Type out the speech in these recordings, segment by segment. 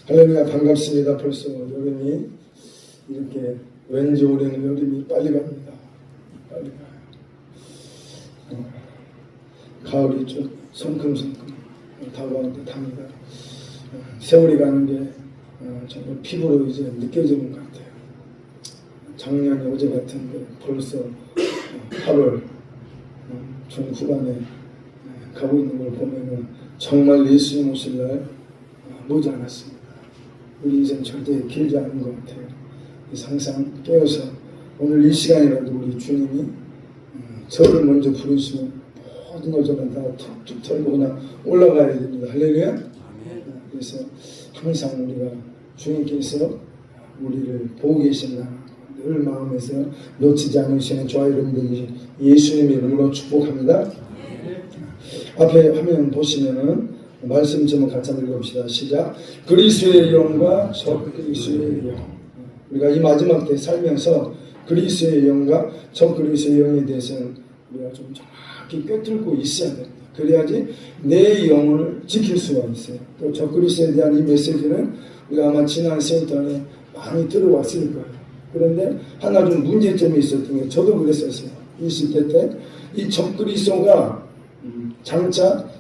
할렐루야, 반갑습니다. 벌써 여름이 이렇게 왠지 올해는 여름이 빨리 갑니다. 빨리 가요. 가을이 좀 성큼성큼 다가오는 듯합니다. 세월이 가는 게 정말 피부로 이제 느껴지는 것 같아요. 작년이 어제 같은데 벌써 8월 중후반에 가고 있는 걸 보면은 정말 예수님 오실 날 머지 않았습니다. 우리 인생 절대 길지 않은 것 같아요. 그래서 항상 깨어서 오늘 이 시간이라도 우리 주님이 저를 먼저 부르시면 모든 걸 저는 다 툭툭 털고 그냥 올라가야 됩니다. 할렐루야. 그래서 항상 우리가 주님께서 우리를 보고 계신다 늘 마음에서 놓치지 않으시는 저와 여러분들이 예수님의 이름으로 축복합니다. 앞에 화면 보시면은 말씀 제목 같이 한번 읽어봅시다. 시작. 그리스도의 영과 적그리스도의 영. 우리가 이 마지막 때 살면서 그리스도의 영과 적그리스도의 영에 대해서는 우리가 좀 정확히 꿰뚫고 있어야 됩니다. 그래야지 내 영혼을 지킬 수가 있어요. 또 적그리스도에 대한 이 메시지는 우리가 아마 지난 센터에 많이 들어왔을 거예요. 그런데 하나 좀 문제점이 있었던 게 저도 그랬었어요. 20대 때 이 적그리스도가 장차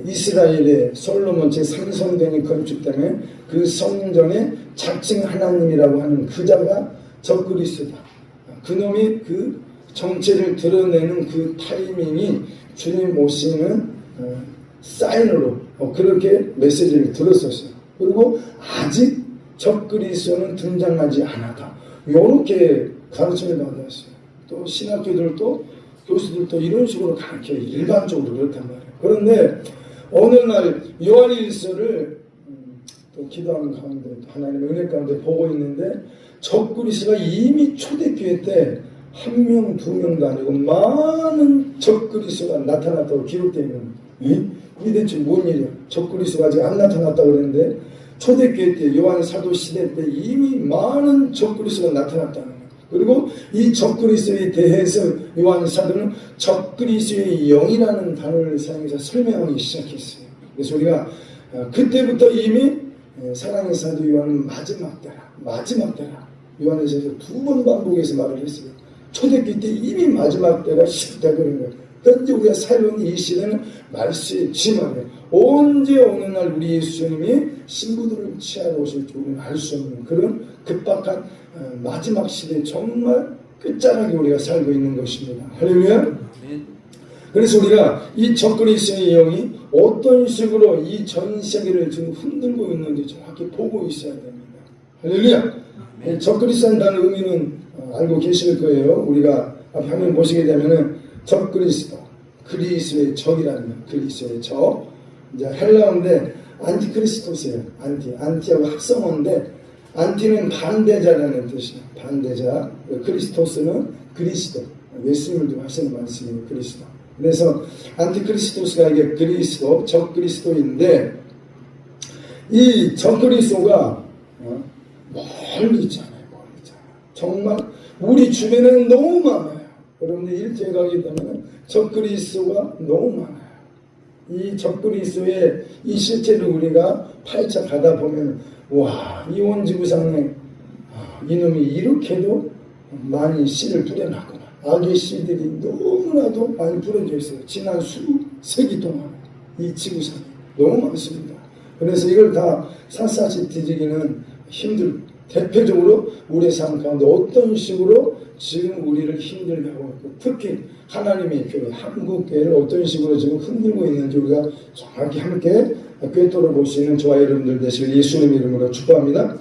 이스라엘의 솔로몬 제3성전이 건축되면 그 성전의 자칭 하나님이라고 하는 그 자가 적그리스도다. 그놈이 그 정체를 드러내는 그 타이밍이 주님 오시는 사인으로 그렇게 메시지를 들었었어요. 그리고 아직 적그리스도는 등장하지 않았다. 이렇게 가르침을 받았어요. 또 신학교들도 교수들도 이런 식으로 가르쳐요. 일반적으로 그렇단 말이에요. 그런데 어느 날 요한일서를 또 기도하는 가운데 하나님의 은혜 가운데 보고 있는데 적그리스도가 이미 초대교회 때 1명, 2명도 아니고 많은 적그리스도가 나타났다고 기록되어 있는 거예요. 이게 대체 뭔 일이야? 적그리스도가 아직 안 나타났다고 그랬는데 초대교회 때 요한 사도 시대 때 이미 많은 적그리스도가 나타났다는 거예요. 그리고 이 적그리스도에 대해서 요한 사도는 적그리스도의 영이라는 단어를 사용해서 설명하기 시작했어요. 그래서 우리가 그때부터 이미 사랑의 사도 요한은 마지막 때라 요한에서 2번 반복해서 말을 했어요. 초대교회 때 이미 마지막 때가 시작되고 있는 거예요. 현재 우리가 살고 있는 이 시대는 말씀의 지망이에요. 언제 어느 날 우리 예수님이 신부들을 취하러 오실지 우리는 알 수 없는 그런 급박한 마지막 시대 정말 끝자락에 우리가 살고 있는 것입니다. 할렐루야. 그래서 우리가 이 적그리스도의 영이 어떤 식으로 이 전 세계를 지금 흔들고 있는지 정확히 보고 있어야 됩니다. 할렐루야. 적그리스도라는 의미는 알고 계실 거예요. 우리가 화면 보시게 되면은 적그리스도, 그리스도의 적이라는 거예요. 그리스도의 적. 이제 헬라어인데 안티크리스토스예요. 안티하고 합성어인데 안티는 반대자라는 뜻이에요. 반대자. 크리스토스는 그리스도. 예수님을 하시는 말씀이에요. 그리스도. 그래서 안티크리스토스가 이게 그리스도, 적그리스도인데 이 적그리스도가 멀리 있잖아요. 정말 우리 주변에는 너무 많아요. 여러분들 일주일 가게 되면 적그리스도가 너무 많아요. 이 적그리스도의 이 실체를 우리가 파헤쳐 가다 보면 와, 이 온 지구상에 이놈이 이렇게도 많이 씨를 뿌려놨구나. 악의 씨들이 너무나도 많이 뿌려져 있어요. 지난 수세기 동안 이 지구상에 너무 많습니다. 그래서 이걸 다 샅샅이 뒤지기는 힘들고 대표적으로 우리의 삶 가운데 어떤 식으로 지금 우리를 힘들게 하고 있고 특히 하나님의 교회, 한국 교회를 어떤 식으로 지금 흔들고 있는지 우리가 정확히 함께 꿰뚫어 볼 수 있는 저와 여러분들 되시길 예수님 이름으로 축복합니다.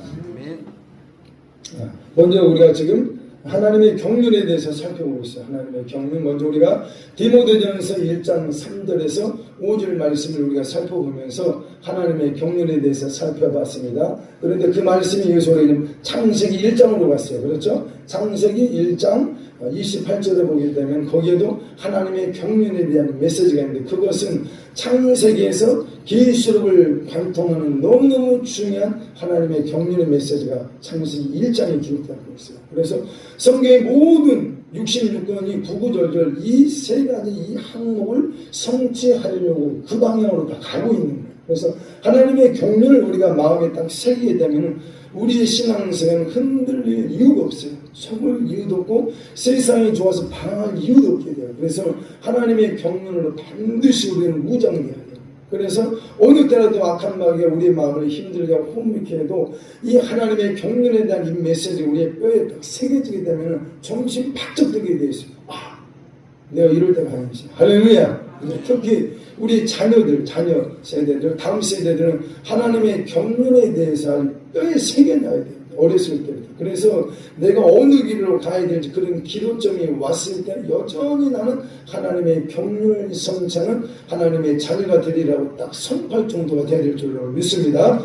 먼저 우리가 지금 하나님의 경륜에 대해서 살펴보고 있어요. 하나님의 경륜. 먼저 우리가 디모데전서 1장 3절에서 5절 말씀을 우리가 살펴보면서 하나님의 경륜에 대해서 살펴봤습니다. 그런데 그 말씀이 여기서 우리는 창세기 1장으로 갔어요. 그렇죠? 창세기 1장 28절에 보게 되면 거기에도 하나님의 경륜에 대한 메시지가 있는데 그것은 창세기에서 계시록을 관통하는 너무너무 중요한 하나님의 경륜의 메시지가 창세기 1장에 기록되고 있어요. 그래서 성경의 모든 66권이 구구절절 이 세 가지 이 항목을 성취하려고 그 방향으로 다 가고 있는 거예요. 그래서 하나님의 경륜을 우리가 마음에 딱 새기게 되면 우리의 신앙생활은 흔들릴 이유가 없어요. 속을 이유도 없고 세상이 좋아서 방황할 이유도 없게 돼요. 그래서 하나님의 경륜으로 반드시 우리는 무장돼야 돼요. 그래서 어느 때라도 악한 마귀가 우리의 마음을 힘들게 하고 혼미케 해도 이 하나님의 경륜에 대한 이 메시지가 우리의 뼈에 딱 새겨지게 되면 정신이 바짝 들게 되어 있어요. 아, 내가 이럴 때가 아니지. 할렐루야. 특히 우리 자녀들, 자녀 세대들, 다음 세대들은 하나님의 경륜에 대해서 뼈에 새겨놔야 돼요. 어렸을 때부터. 그래서 내가 어느 길로 가야 될지 그런 기로점이 왔을 때 여전히 나는 하나님의 경륜 성찬은 하나님의 자녀가 되리라고 딱 선포할 정도가 돼야 될 줄로 믿습니다.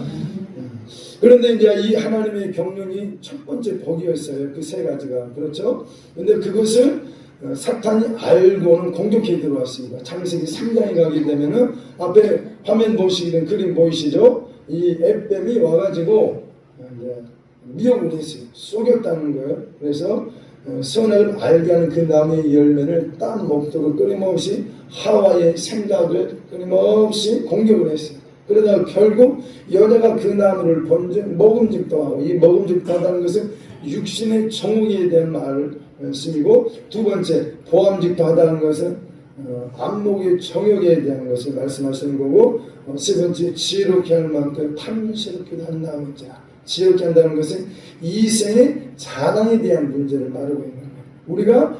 그런데 이제 이 하나님의 경륜이 첫 번째 복이었어요. 그 세 가지가. 그렇죠? 근데 그것을 사탄이 알고는 공격해 들어왔습니다. 창세기 3장에 가게 되면은 앞에 화면 보시는 그림 보이시죠? 이 앱뱀이 와가지고 이제 미혹을 했어요. 속였다는 거예요. 그래서 선악을 알게 하는 그 나무의 열매를 딴 목적으로 끊임없이 하와의 생각을 끊임없이 공격을 했어요. 그러다가 결국 여자가 그 나무를 먹음직도 하고, 이 먹음직도 하다는 것은 육신의 정욕에 대한 말씀이고, 두 번째 보암직도 하다는 것은 안목의 정욕에 대한 것을 말씀하시는 거고, 세 번째 지혜롭게 할 만큼 탐스럽기도 한다는 자. 지혜롭게 한다는 것은 이생의 자랑에 대한 문제를 말하고 있는 거예요. 우리가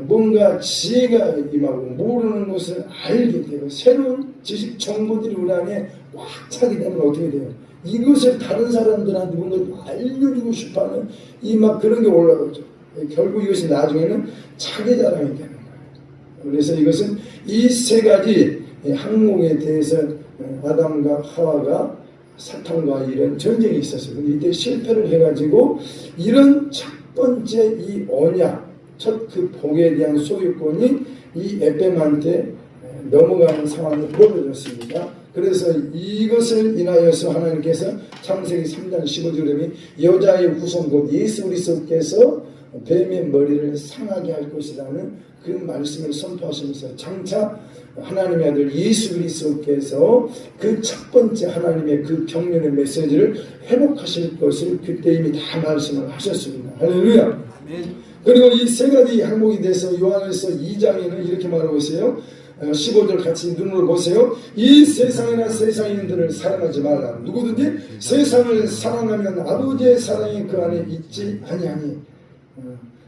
뭔가 지혜가 임하고 모르는 것을 알게 되고 새로운 지식 정보들이 우리 안에 꽉 차게 되면 어떻게 돼요? 이것을 다른 사람들한테 뭔가 알려주고 싶어하는 이 막 그런 게 올라오죠. 결국 이것이 나중에는 자기 자랑이 되는 거예요. 그래서 이것은 이 세 가지 항목에 대해서 아담과 하와가 사탄과 이런 전쟁이 있었어요. 근데 이때 실패를 해가지고 이런 첫 번째 이 언약, 첫 그 복에 대한 소유권이 이 앱뱀한테 넘어가는 상황이 벌어졌습니다. 그래서 이것을 인하여서 하나님께서 창세기 3장 15절에 여자의 후손 곧 예수 그리스도께서 뱀의 머리를 상하게 할 것이라는 그 말씀을 선포하시면서 장차 하나님의 아들 예수 그리스도께서 그 첫 번째 하나님의 그 경륜의 메시지를 회복하실 것을 그때 이미 다 말씀을 하셨습니다. 할렐루야. 그리고 이 세 가지 항목에 대해서 요한일서 2장에는 이렇게 말하고 있어요. 15절 같이 눈으로 보세요. 이 세상이나 세상인들을 사랑하지 말라. 누구든지 세상을 사랑하면 아버지의 사랑이 그 안에 있지 아니하니.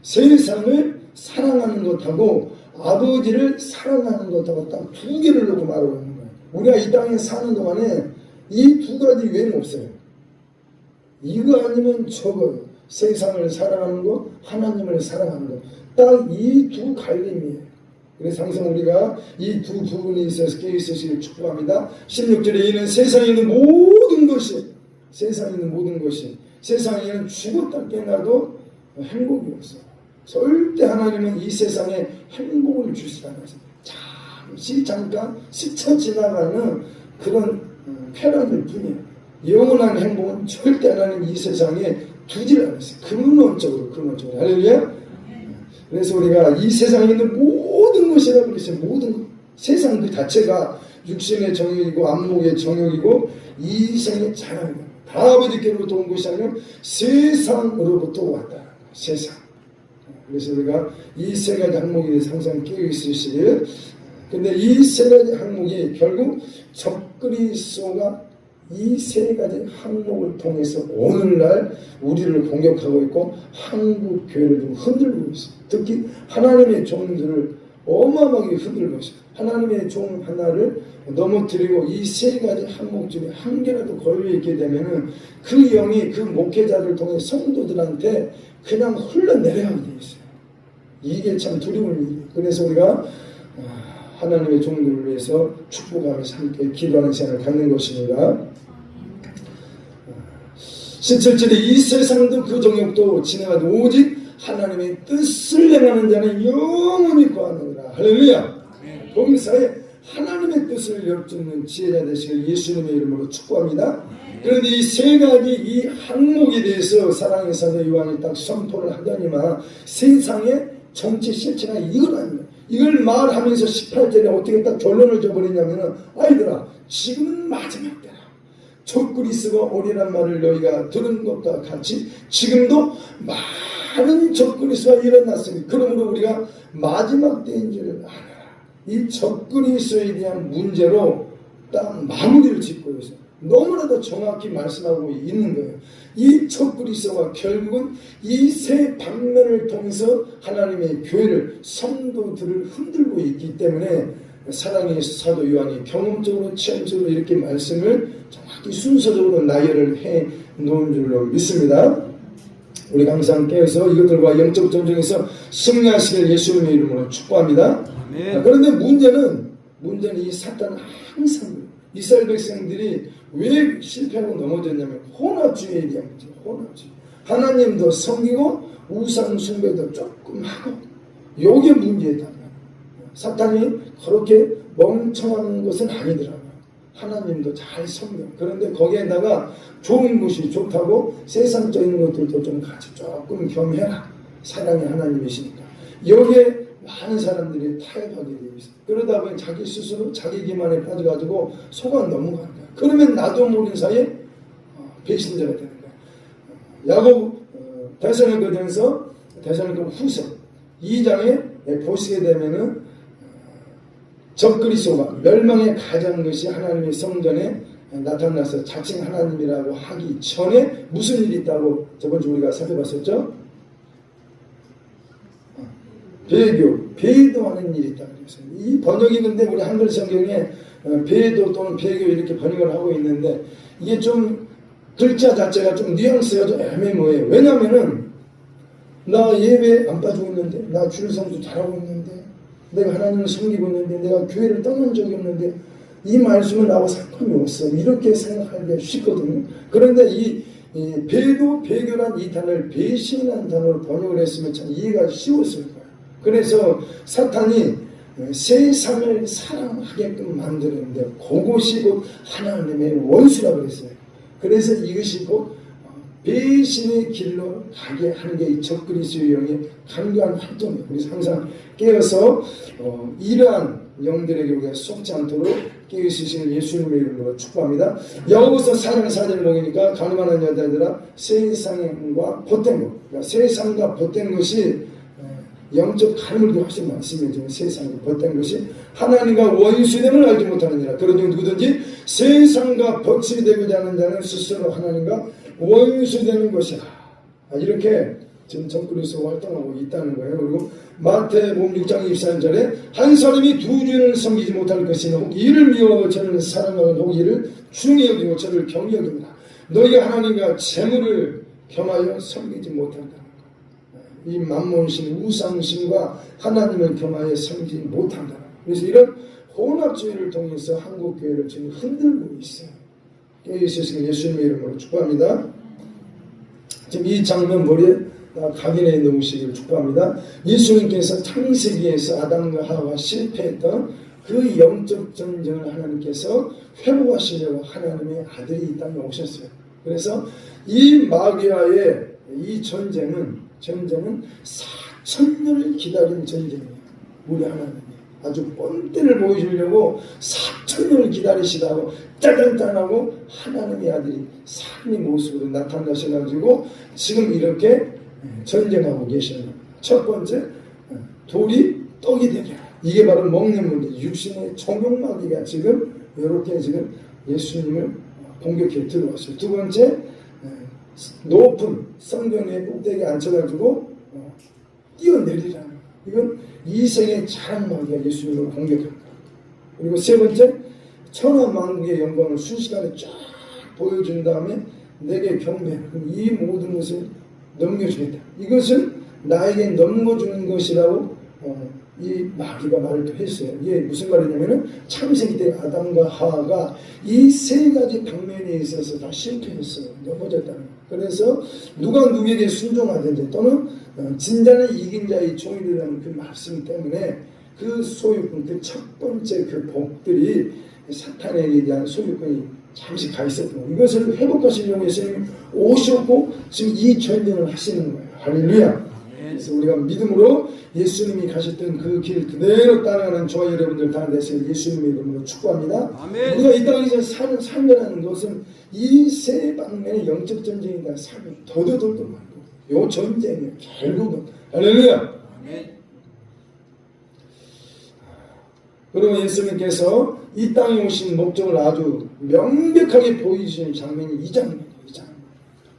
세상을 사랑하는 것하고 아버지를 사랑하는 것하고 딱 두 개를 놓고 말하고 있는 거예요. 우리가 이 땅에 사는 동안에 이 두 가지 외에는 없어요. 이거 아니면 저거요. 세상을 사랑하는 것, 하나님을 사랑하는 것. 딱 이 두 갈림이에요. 그래서 항상 우리가 이 두 부분이 있어서 깨어있으시길 축복합니다. 16절에 이는 세상에 있는 모든 것이 세상에 있는 죽었다 깨어나도 행복이 없어요. 절대 하나님은 이 세상에 행복을 주시지 않아서 잠깐 스쳐 지나가는 그런 쾌락일 뿐이에요. 영원한 행복은 절대 하나님 이 세상에 두질 않았어요. 근원적으로. 할렐루야. 그래서 우리가 이 세상에 있는 모든 것이라고 그랬어요. 모든 것. 세상 그 자체가 육신의 정욕이고 안목의 정욕이고 이 생의 자랑이다. 다 아버지께로부터 온 것이 아니라 세상으로부터 왔다. 세상. 그래서 우리가 이 세 가지 항목에 대해서 항상 깨어 있으시길. 근데 이 세 가지 항목이 결국 적그리스도가 이 세 가지 항목을 통해서 오늘날 우리를 공격하고 있고 한국 교회를 좀 흔들고 있어요. 특히 하나님의 종들을 어마어마하게 흔들고 있어요. 하나님의 종 하나를 넘어뜨리고 이 세 가지 항목 중에 한 개라도 걸려있게 되면은 그 영이 그 목회자를 통해 성도들한테 그냥 흘러내려가게 되어 있어요. 이게 참 두려운 일이에요. 그래서 우리가 하나님의 종들을 위해서 축복하면서 함께 기도하는 시간을 갖는 것입니다. 17절에 이 세상도 그 정욕도 지나가도 오직 하나님의 뜻을 행하는 자는 영원히 거하느니라. 할렐루야. 범사에 하나님의 뜻을 엿듣는 지혜자 되시길 예수님의 이름으로 축복합니다. 그런데 이 세 가지 이 항목에 대해서 사랑의 사도 요한이 딱 선포를 하더니만 세상의 정치 실체가 이건 아닙니다. 이걸 말하면서 18절에 어떻게 딱 결론을 줘버리냐면은 아이들아 지금은 마지막 때라. 적그리스도가 오리란 말을 너희가 들은 것과 같이 지금도 많은 적그리스도가 일어났으니 그러므로 우리가 마지막 때인 줄을 알아라. 이 적그리스도에 대한 문제로 딱 마무리를 짓고 있어요. 너무나도 정확히 말씀하고 있는 거예요. 이 적그리스도가 결국은 이 세 방면을 통해서 하나님의 교회를 성도들을 흔들고 있기 때문에 사랑의 사도 요한이 경험적으로 체험적으로 이렇게 말씀을 정확히 순서적으로 나열을 해 놓은 줄로 믿습니다. 우리가 항상 깨어서 이것들과 영적 전쟁에서 승리하시길 예수님의 이름으로 축복합니다. 그런데 문제는 이 사탄은 항상 이스라엘 백성들이 왜 실패하고 넘어졌냐면 혼합주의에 대한 문제. 혼합주의. 하나님도 섬기고 우상 숭배도 조금 하고 요게 문제다. 사탄이 그렇게 멍청한 것은 아니더라고요. 하나님도 잘 섬겨. 그런데 거기에다가 좋은 것이 좋다고 세상적인 것들도 좀 같이 조금 겸해라. 사랑의 하나님이시니까. 여기에 많은 사람들이 타협하게 되어 있어요. 그러다 보니 자기 스스로 자기 기만에 빠져가지고 속아 넘어가는 거야. 그러면 나도 모르는 사이에 배신자가 되는 거야. 야고보 데살로니가전서 후서 2장에 보시게 되면은 적그리스도가 멸망에 가장 것이 하나님의 성전에 나타나서 자칭 하나님이라고 하기 전에 무슨 일이 있다고 저번 주 우리가 살펴봤었죠? 배도하는 일이 있다고 그랬어요. 이 번역이 근데 우리 한글 성경에 배도 또는 배교 이렇게 번역을 하고 있는데 이게 좀 글자 자체가 좀 뉘앙스가 좀 애매모호해요. 왜냐면은 나 예배 안 빠지고 있는데 나 주일 성도 잘하고 있는데 내가 하나님을 섬기고 있는데 내가 교회를 떠난 적이 없는데 이 말씀은 나하고 상관이 없어. 이렇게 생각하기가 쉽거든요. 그런데 이 배교란 이 단어를 배신이라는 단어로 번역을 했으면 참 이해가 쉬웠을 거예요. 그래서 사탄이 세상을 사랑하게끔 만드는데 그것이 곧 하나님의 원수라고 그랬어요. 그래서 이것이 곧 배신의 길로 가게 하는 게 이 적그리스도의 영의 강력한 활동이에요. 그래서 항상 깨어서 이러한 영들에게 우리가 속지 않도록 깨어있으시는 예수님의 이름으로 축복합니다. 야고보서 4장 4절을 보니까 가늠하는 여자들아 세상과 보탠 것, 그러니까 세상과 보탠 것이 영적 가늠을 훨씬 많습니다. 지금 세상에 벗된 것이 하나님과 원수됨을 알지 못하느니라. 그러니 누구든지 세상과 벗이 되고자 하는 자는 스스로 하나님과 원수되는 것이라. 이렇게 지금 적그리스도가 활동하고 있다는 거예요. 그리고 마태복음 6장 23절에 한 사람이 두 주인을 섬기지 못할 것이나 혹 이를 미워하고 저를 사랑하고 혹 이를 중히 여기고 저를 경히 여깁니다. 너희가 하나님과 재물을 겸하여 섬기지 못한다. 이 만몬신 우상신과 하나님을 겸하여 섬기지 못한다. 그래서 이런 혼합주의를 통해서 한국교회를 지금 흔들고 있어요. 깨어있으시길 예수님의 이름으로 축복합니다. 지금 이 장면 머리에 각인해 놓으시기를 축복합니다. 예수님께서 창세기에서 아담과 하와가 실패했던 그 영적 전쟁을 하나님께서 회복하시려고 하나님의 아들이 이 땅에 오셨어요. 그래서 이 마귀와의 이 전쟁은 4,000년을 기다린 전쟁이에요. 우리 하나님이 아주 뻔때를 보여주려고 4,000년을 기다리시다고 짜잔짠하고 하나님의 아들이 사람의 모습으로 나타나셔가지고 지금 이렇게 전쟁하고 계시는 겁니다. 첫 번째, 돌이 떡이 되게. 이게 바로 먹는 문제. 육신의 정욕마귀가 지금 이렇게 지금 예수님을 공격해 들어왔어요. 두 번째, 높은 성경의 꼭대기에 앉혀가지고 뛰어내리라는 거예요. 이건 이생의 자랑마귀가 예수님을 공격합니다. 그리고 세 번째, 천하만국의 영광을 순식간에 쫙 보여준 다음에 내게 경배. 이 모든 것을 넘겨주겠다. 이것은 나에게 넘겨주는 것이라고 이 마귀가 말을 또 했어요. 이게 무슨 말이냐면은 창세기 때 아담과 하와가 이 세 가지 방면에 있어서 다 실패했어요. 넘어졌다는 거예요. 그래서 누가 누구에게 순종하든지 또는 진자는 이긴 자의 종이라는 그 말씀 때문에 그 소유권, 그 첫 번째 그 복들이 사탄에게 대한 소유권이 잠시 가 있었던 거예요. 이것을 회복하시려고 예수님이 오셨고 지금 이 전쟁을 하시는 거예요. 할렐루야. 그래서 우리가 믿음으로 예수님이 가셨던 그 길 그대로 따라가는 저와 여러분들 다 되세요. 예수님의 이름으로 축복합니다. 아멘. 우리가 이 땅에서 사는 삶이라는 것은 이 세 방면의 영적 전쟁이다. 삶이 도도돌도 많고 요 전쟁이 결국은 할렐루야. 아멘. 그러면 예수님께서 이 땅에 오신 목적을 아주 명백하게 보여주신 장면이 이 장면이에요. 이 장면.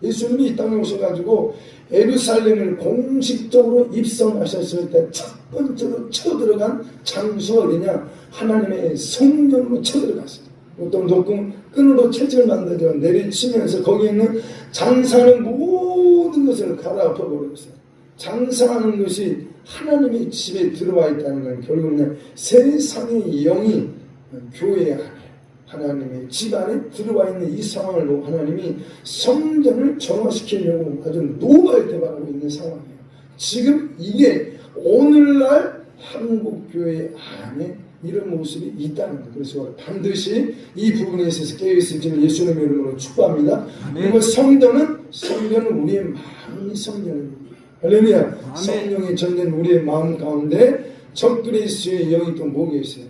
예수님이 이 땅에 오셔가지고 예루살렘을 공식적으로 입성하셨을 때 첫 번째로 쳐들어간 장소가 어디냐? 하나님의 성전으로 쳐들어갔어요. 어떤 높은 끈으로 채찍을 만들어 내리치면서 거기에 있는 장사하는 모든 것을 갈아엎어 버렸어요. 장사하는 것이 하나님의 집에 들어와 있다는 건 결국은 세상의 영이 교회 안에 하나님의 집 안에 들어와 있는 이 상황을 보고 하나님이 성전을 정화시키려고 아주 노발대발하고 있는 상황이에요. 지금 이게 오늘날 한국교회 안에 이런 모습이 있다는 거예요. 그래서 반드시 이 부분에 있어서 깨어있을지를 예수님의 이름으로 축복합니다. 그리고 성전은 우리의 마음이 성전입니다. 할렐루야. 성령의 전된 우리의 마음 가운데 적그리스도의 영이 또 목에 있어요.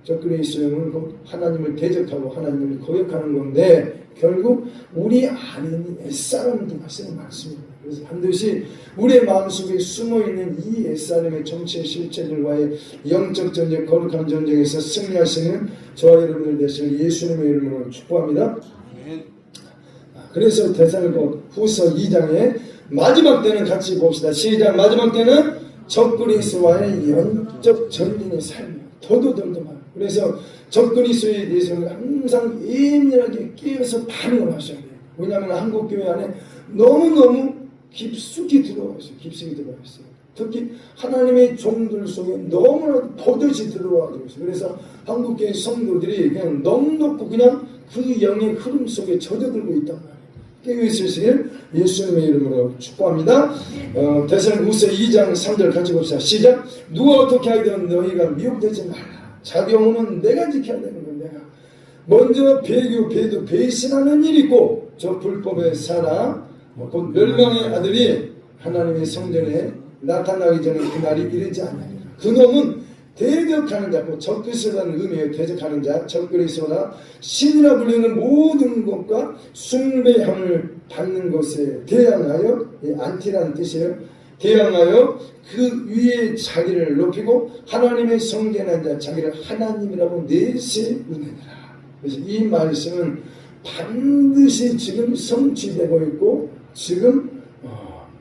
적그리스도의 영은 하나님을 대적하고 하나님을 거역하는 건데 결국 우리 안에 있는 옛사람도 말씀이 많습니다. 그래서 반드시 우리의 마음속에 숨어있는 이 옛사람의 정치의 실체들과의 영적 전쟁, 거룩한 전쟁에서 승리하시는 저와 여러분들 되시길 예수님의 이름으로 축복합니다. 그래서 데살로니가 후서 2장에 마지막 때는 같이 봅시다. 시작. 마지막 때는 적그리스도와의 영적 전쟁의 삶이에요. 도도돌도 많아요. 그래서 적그리스도에 대해서는 항상 예민하게 깨어서 반응을 하셔야 돼요. 왜냐하면 한국교회 안에 너무너무 깊숙이 들어와 있어요. 깊숙이 들어와 있어요. 특히 하나님의 종들 속에 너무나도 버젓이 들어와 있어요. 그래서 한국교회 성도들이 그냥 넉넉고 그냥 그 영의 흐름 속에 젖어들고 있단 말이에요. 깨어있으시길 예수님의 이름으로 축복합니다. 데살로니가후서 2장 3절 같이 봅시다. 시작. 누가 어떻게 하든 너희가 미혹되지 말라. 자기 영혼은 내가 지켜야 되는 건 내가. 먼저 배도 배신하는 일이 있고 저 불법의 사람 곧 멸망의 아들이 하나님의 성전에 나타나기 전에 그날이 이르지 않느니라. 그놈은 대적하는 자, 적그리스도라는 의미의 대적하는 자, 적그리스도나 신이라 불리는 모든 것과 숭배함을 받는 것에 대항하여, 안티라는 뜻이에요. 대항하여 그 위에 자기를 높이고 하나님의 성전에 앉아 자기를 하나님이라고 내세우느니라. 그래서 이 말씀은 반드시 지금 성취되고 있고 지금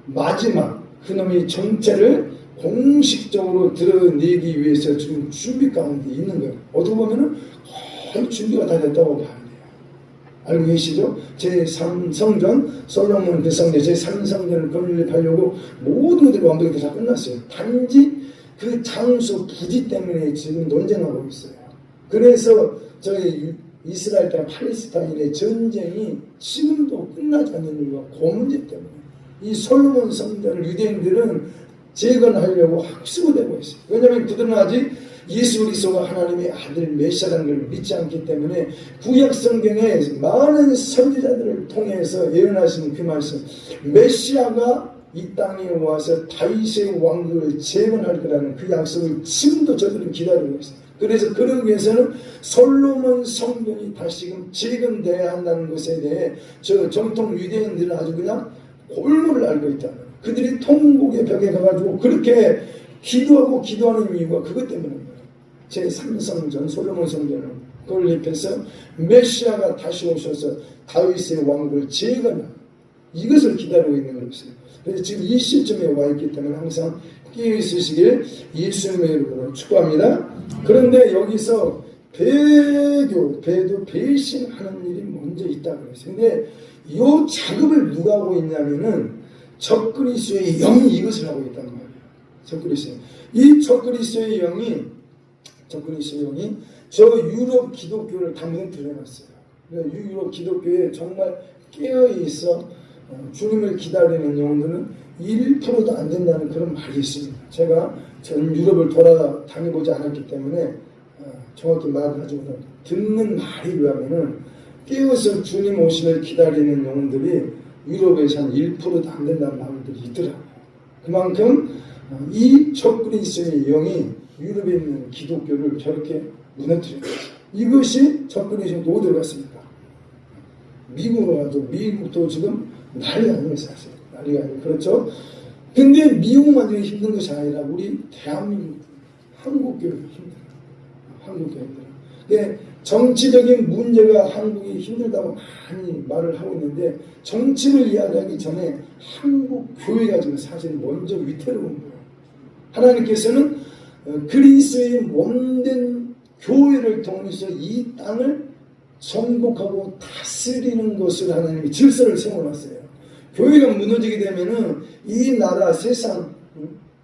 마지막 그놈의 정체를 공식적으로 드러내기 위해서 지금 준비 가운데 있는 거예요. 어떻게 보면은 거의 준비가 다 됐다고 봐야 돼요. 알고 계시죠? 제3성전, 솔로몬 그 성전, 제3성전을 건립하려고 모든 것들이 완벽히 다 끝났어요. 단지 그 장소 부지 때문에 지금 논쟁하고 있어요. 그래서 저희 이스라엘 땅 팔레스타인의 전쟁이 지금도 끝나지 않는 이유가 그 문제 때문에 이 솔로몬 성전을 유대인들은 재건하려고 학수고되고 있어요. 왜냐하면 그들은 아직 예수 그리스도가 하나님의 아들 메시아라는 걸 믿지 않기 때문에 구약 성경에 많은 선지자들을 통해서 예언하시는 그 말씀, 메시아가 이 땅에 와서 다윗의 왕국을 재건할 거라는 그 약속을 지금도 저들은 기다리고 있어요. 그래서 그러기 위해서는 솔로몬 성전이 다시금 재건돼야 한다는 것에 대해 저 정통 유대인들은 아주 그냥 골몰을 알고 있다는 거예요. 그들이 통곡의 벽에 가가지고 그렇게 기도하는 이유가 그것 때문입니다. 제3성전 솔로몬 성전을 건립해서 메시아가 다시 오셔서 다윗의 왕국을 재건하는 이것을 기다리고 있는 것이에요. 그래서 지금 이 시점에 와 있기 때문에 항상 깨어있으시길 예수님의 이름으로 축복합니다. 그런데 여기서 배도 배신하는 일이 먼저 있다고 그랬어요. 근데 이 작업을 누가 하고 있냐면은 적그리스도의 영이 이것을 하고 있단 말이에요. 적그리스도. 이 적그리스도의 영이 저 유럽 기독교를 당연히 드러났어요. 유럽 기독교에 정말 깨어있어 주님을 기다리는 영혼들은 1%도 안 된다는 그런 말이 있습니다. 제가 전 유럽을 돌아다녀보지 않았기 때문에 정확히 말을 하지 못합니다. 듣는 말에 의하면은 깨어서 주님 오심을 기다리는 영혼들이 유럽에서 한 1%도 안 된다는 말들이 있더라고요. 그만큼 이 적그리스도의 영이 유럽에 있는 기독교를 저렇게 무너뜨린 거죠. 이것이 적그리스도 노대로 갔습니다. 미국으로 가도 미국도 지금 난리가 아니에요. 사실 난리가 아니에요. 그렇죠? 근데 미국만 힘든 것이 아니라 우리 대한민국 한국교회가 힘들어요. 한국교회가 힘들어요. 정치적인 문제가 한국이 힘들다고 많이 말을 하고 있는데 정치를 이야기하기 전에 한국 교회가 지금 사실 먼저 위태로운 거예요. 하나님께서는 그리스도의 몸된 교회를 통해서 이 땅을 정복하고 다스리는 것을 하나님이 질서를 세워놨어요. 교회가 무너지게 되면은 이 나라 세상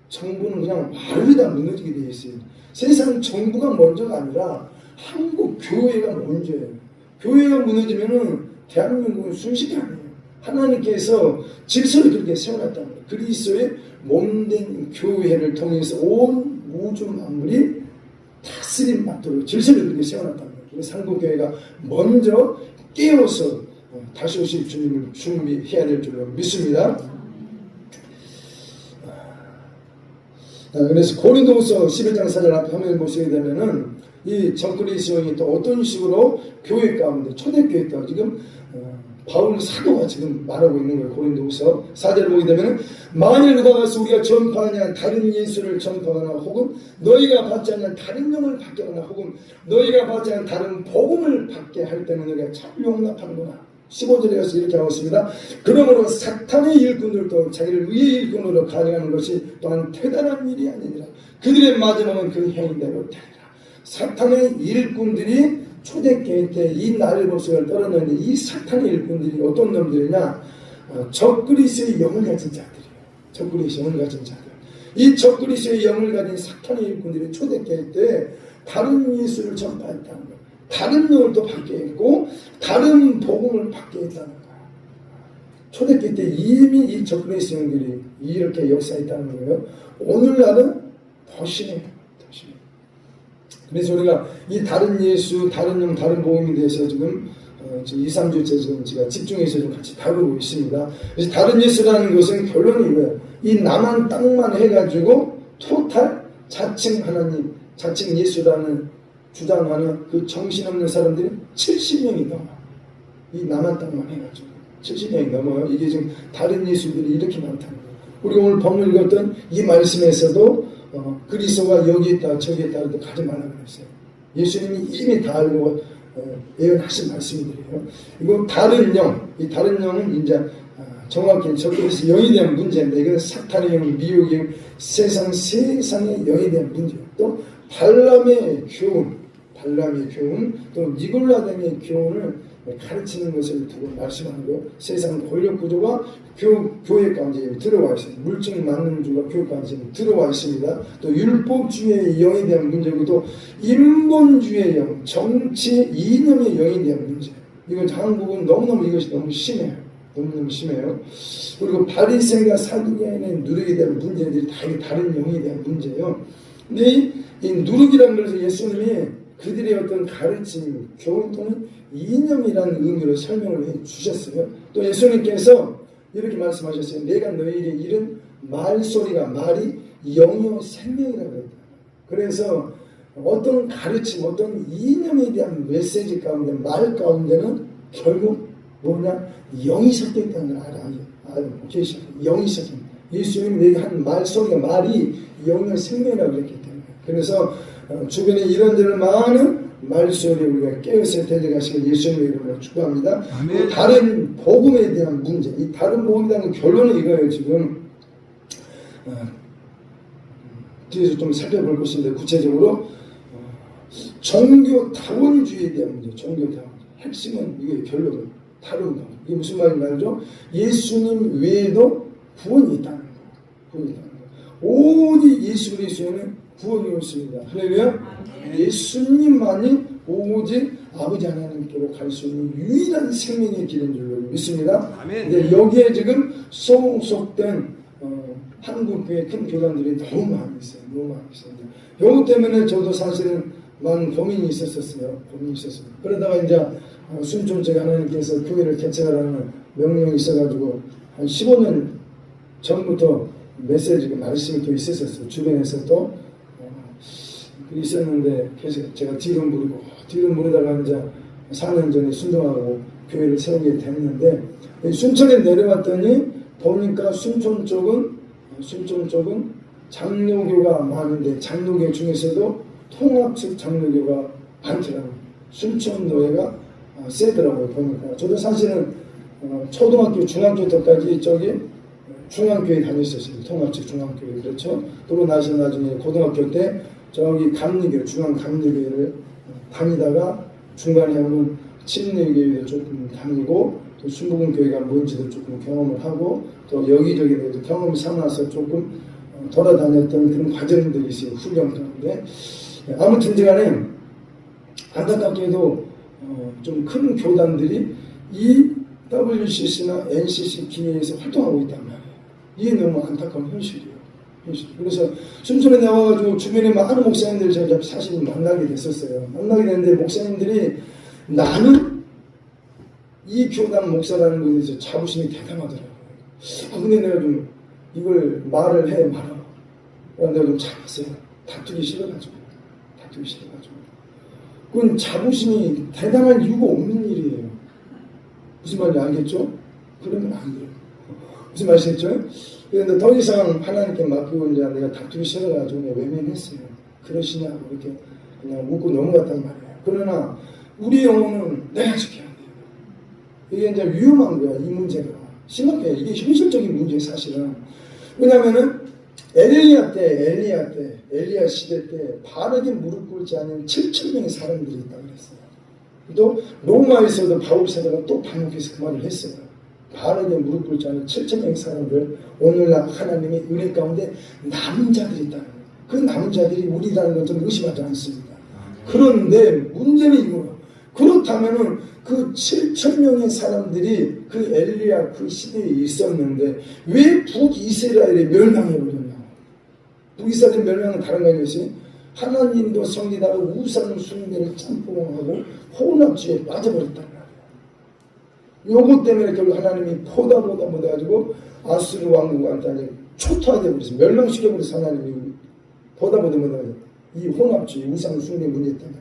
정부는 그냥 바로 다 무너지게 되어 있어요. 세상 정부가 먼저가 아니라 한국 교회가 먼저예요. 교회가 무너지면은 대한민국은 순식이 아니에요. 하나님께서 질서를 그렇게 세워놨다는 거예요. 그리스도의 몸된 교회를 통해서 온 우주 만물이 다스림 받도록 질서를 그렇게 세워놨다는 거예요. 그래서 한국교회가 먼저 깨어서 다시 오실 주님을 준비해야 될 줄로 믿습니다. 그래서 고린도후서 11장 4절 앞에 화면을 보시게 되면은 이 적그리스도인이 또 어떤 식으로 교회 가운데 초대교회 때 지금 바울 사도가 지금 말하고 있는 거예요. 고린도후서 4절을 보게 되면 만일 누가 가서 우리가 전파하지 않은 다른 예수를 전파하거나 혹은 너희가 받지 않는 다른 영을 받게 하거나 혹은 너희가 받지 않는 다른 복음을 받게 할 때는 너희가 참 용납하는구나. 15절에 가서 이렇게 하고 있습니다. 그러므로 사탄의 일꾼들도 자기를 의의 일꾼으로 가져가는 것이 또한 대단한 일이 아니니라. 그들의 마지막은 그 행위대로 되리라. 사탄의 일꾼들이 초대교회 때 이 나를 보석을 떨어내는데 이 사탄의 일꾼들이 어떤 놈들이냐? 적그리스도의 영을 가진 자들이에요. 적그리스도의 영을 가진 자들. 이 적그리스도의 영을 가진 사탄의 일꾼들이 초대교회 때 다른 예수를 전파했다는 거예요. 다른 영을 또 받게 했고 다른 복음을 받게 했다는 거예요. 초대교회 때 이미 이 적그리스도 영들이 이렇게 역사했다는 거예요. 오늘날은 더 심해요. 그래서 우리가 이 다른 예수, 다른 영, 다른 복음에 대해서 지금 2, 3주째 지금 제가 집중해서 좀 같이 다루고 있습니다. 그래서 다른 예수라는 것은 결론이 이거예요. 이 남한 땅만 해가지고 토탈 자칭 하나님, 자칭 예수라는 주장하는 그 정신없는 사람들이 70명이 넘어요. 이 남한 땅만 해가지고 70명이 넘어요. 이게 지금 다른 예수들이 이렇게 많다는 거예요. 우리가 오늘 본문 읽었던 이 말씀에서도 그리스도가 여기 있다 저기 있다 해도 가지 말라고 그랬어요. 예수님이 이미 다 알고 예언하신 말씀이들이에요. 이거 다른 영, 이 다른 영은 이제 정확히 적그리스도 영에 대한 문제인데 이건 사탄의 영, 미혹의 영, 세상의 영에 대한 문제예요. 또 발람의 교훈, 또 니골라당의 교훈을 가르치는 것을 두고 말씀하는 거예요. 세상 권력 구조가 교회 가운데 들어와 있습니다. 물질 만능주가 교회 가운데 들어와 있습니다. 또 율법주의의 영에 대한 문제고 또 인본주의의 영, 정치 이념의 영에 대한 문제. 이건 한국은 너무너무 이것이 너무 심해요. 너무너무 심해요. 그리고 바리새인과 사두개인의 누룩에 대한 문제들이 다 다른 영에 대한 문제예요. 근데 이 누룩이라는 것을 예수님이 그들의 어떤 가르침, 교훈 또는 이념이라는 의미로 설명을 해 주셨어요. 또 예수님께서 이렇게 말씀하셨어요. 내가 너희에게 이른 말소리가 말이 영이요 생명이라고 그랬다. 그래서 어떤 가르침, 어떤 이념에 대한 메시지 가운데, 말 가운데는 결국 뭐냐? 영이 섞여 있다는 걸 알아요. 영이 섞여 있다. 예수님이 내게 한 말소리가 말이 영이요 생명이라고 그랬기 때문에. 그래서 주변에 이런저런 많은 말소리에 우리가 깨어서 대적하시길 예수님의 이름으로 축복합니다. 다른 복음에 대한 문제, 이 다른 복음에 대한 결론은 이거예요. 지금 뒤에서 좀 살펴볼 것인데 구체적으로 종교 다원주의에 대한 문제, 종교 다원 핵심은 이게 결론은 다른 거. 이게 무슨 말인지 알죠? 예수님 외에도 구원이 있다는 거. 구원이 있다는 거. 오직 예수 그리스도는 구원이 없습니다. 할렐루야. 예수님만이 오직 아버지 하나님께로 갈 수 있는 유일한 생명의 길인 줄로 믿습니다. 근데 여기에 지금 소속된 한국교회 큰 교단들이 너무 많이 있어요. 너무 많이 있어요. 이것 때문에 저도 사실은 많은 고민이 있었어요. 그러다가 이제 순종적 하나님께서 교회를 개척하라는 명령이 있어가지고 한 15년 전부터 메시지가 말씀이 또 있었어요. 주변에서 또 있었는데 계속 제가 뒤로 무르다가 이제 4년 전에 순종하고 교회를 세우게 됐는데 순천에 내려왔더니 보니까 순천 쪽은 장로교가 많은데 장로교 중에서도 통합식 장로교가 많더라고요. 순천노회가 세더라고요. 보니까 저도 사실은 초등학교 중학교 때까지 저기 중앙교회 다녔었어요. 통합식 중앙교회. 그렇죠. 그러고 나서 나중에 고등학교 때 저기 감리교 중앙 감리교회를 다니다가 중간에 한번 침례교회도 조금 다니고 또 순복음교회가 뭔지도 조금 경험을 하고 또 여기저기 경험 삼아서 조금 돌아다녔던 그런 과정들이 있어요. 훈련 가운데. 아무튼간에 안타깝게도 좀 큰 교단들이 이 WCC나 NCC 기회에서 활동하고 있단 말이에요. 이게 너무 안타까운 현실이에요. 그래서 순천에 나와가지고 주변에 많은 목사님들 제가 사실 만나게 됐었어요. 만나게 됐는데 목사님들이 나는 이 교단 목사라는 것에 대해서 자부심이 대단하더라고요. 근데 내가 좀 이걸 말을 해 말아. 내가 좀 참았어요. 다투기 싫어가지고. 그건 자부심이 대단한 이유가 없는 일이에요. 무슨 말인지 알겠죠? 그러면 안 돼요. 무슨 말이겠죠? 그런데 더 이상 하나님께 맡기고 이제 내가 다투기 싫어가지고 내가 외면했어요. 그러시냐고 이렇게 그냥 묻고 넘어갔단 말이에요. 그러나 우리 영혼은 내가 지켜야 돼요. 이게 이제 위험한 거야. 이 문제가. 심각해요. 이게 현실적인 문제예요. 사실은. 왜냐면은 엘리야 시대 때 바르게 무릎 꿇지 않은 7,000명의 사람들이 있다고 그랬어요. 또 로마에서도 바울 사도가 또 반복해서 그 말을 했어요. 바르게 무릎 꿇지 않은 7,000명의 사람들, 오늘날 하나님의 은혜 가운데 남은 자들이 있다는 거예요. 그 남은 자들이 우리라는 건 좀 의심하지 않습니다. 그런데 문제는 이거예요. 그렇다면은 그 7,000명의 사람들이 그 엘리야 그 시대에 있었는데 왜 북이스라엘에 멸망해 버렸냐? 북이스라엘 멸망은 다른 거 아니겠어요? 하나님도 섬기다가 우상 숭배를 짬뽕하고 혼합주의에 빠져버렸단 말이에요. 요것 때문에 결국 하나님이 보다 못해가지고 아수르 왕국한테 초토화되어 버렸어요. 멸망시켜버려서 하나님이 보다 못해가지고 이 혼합주의 우상 숭배 문제 때문에.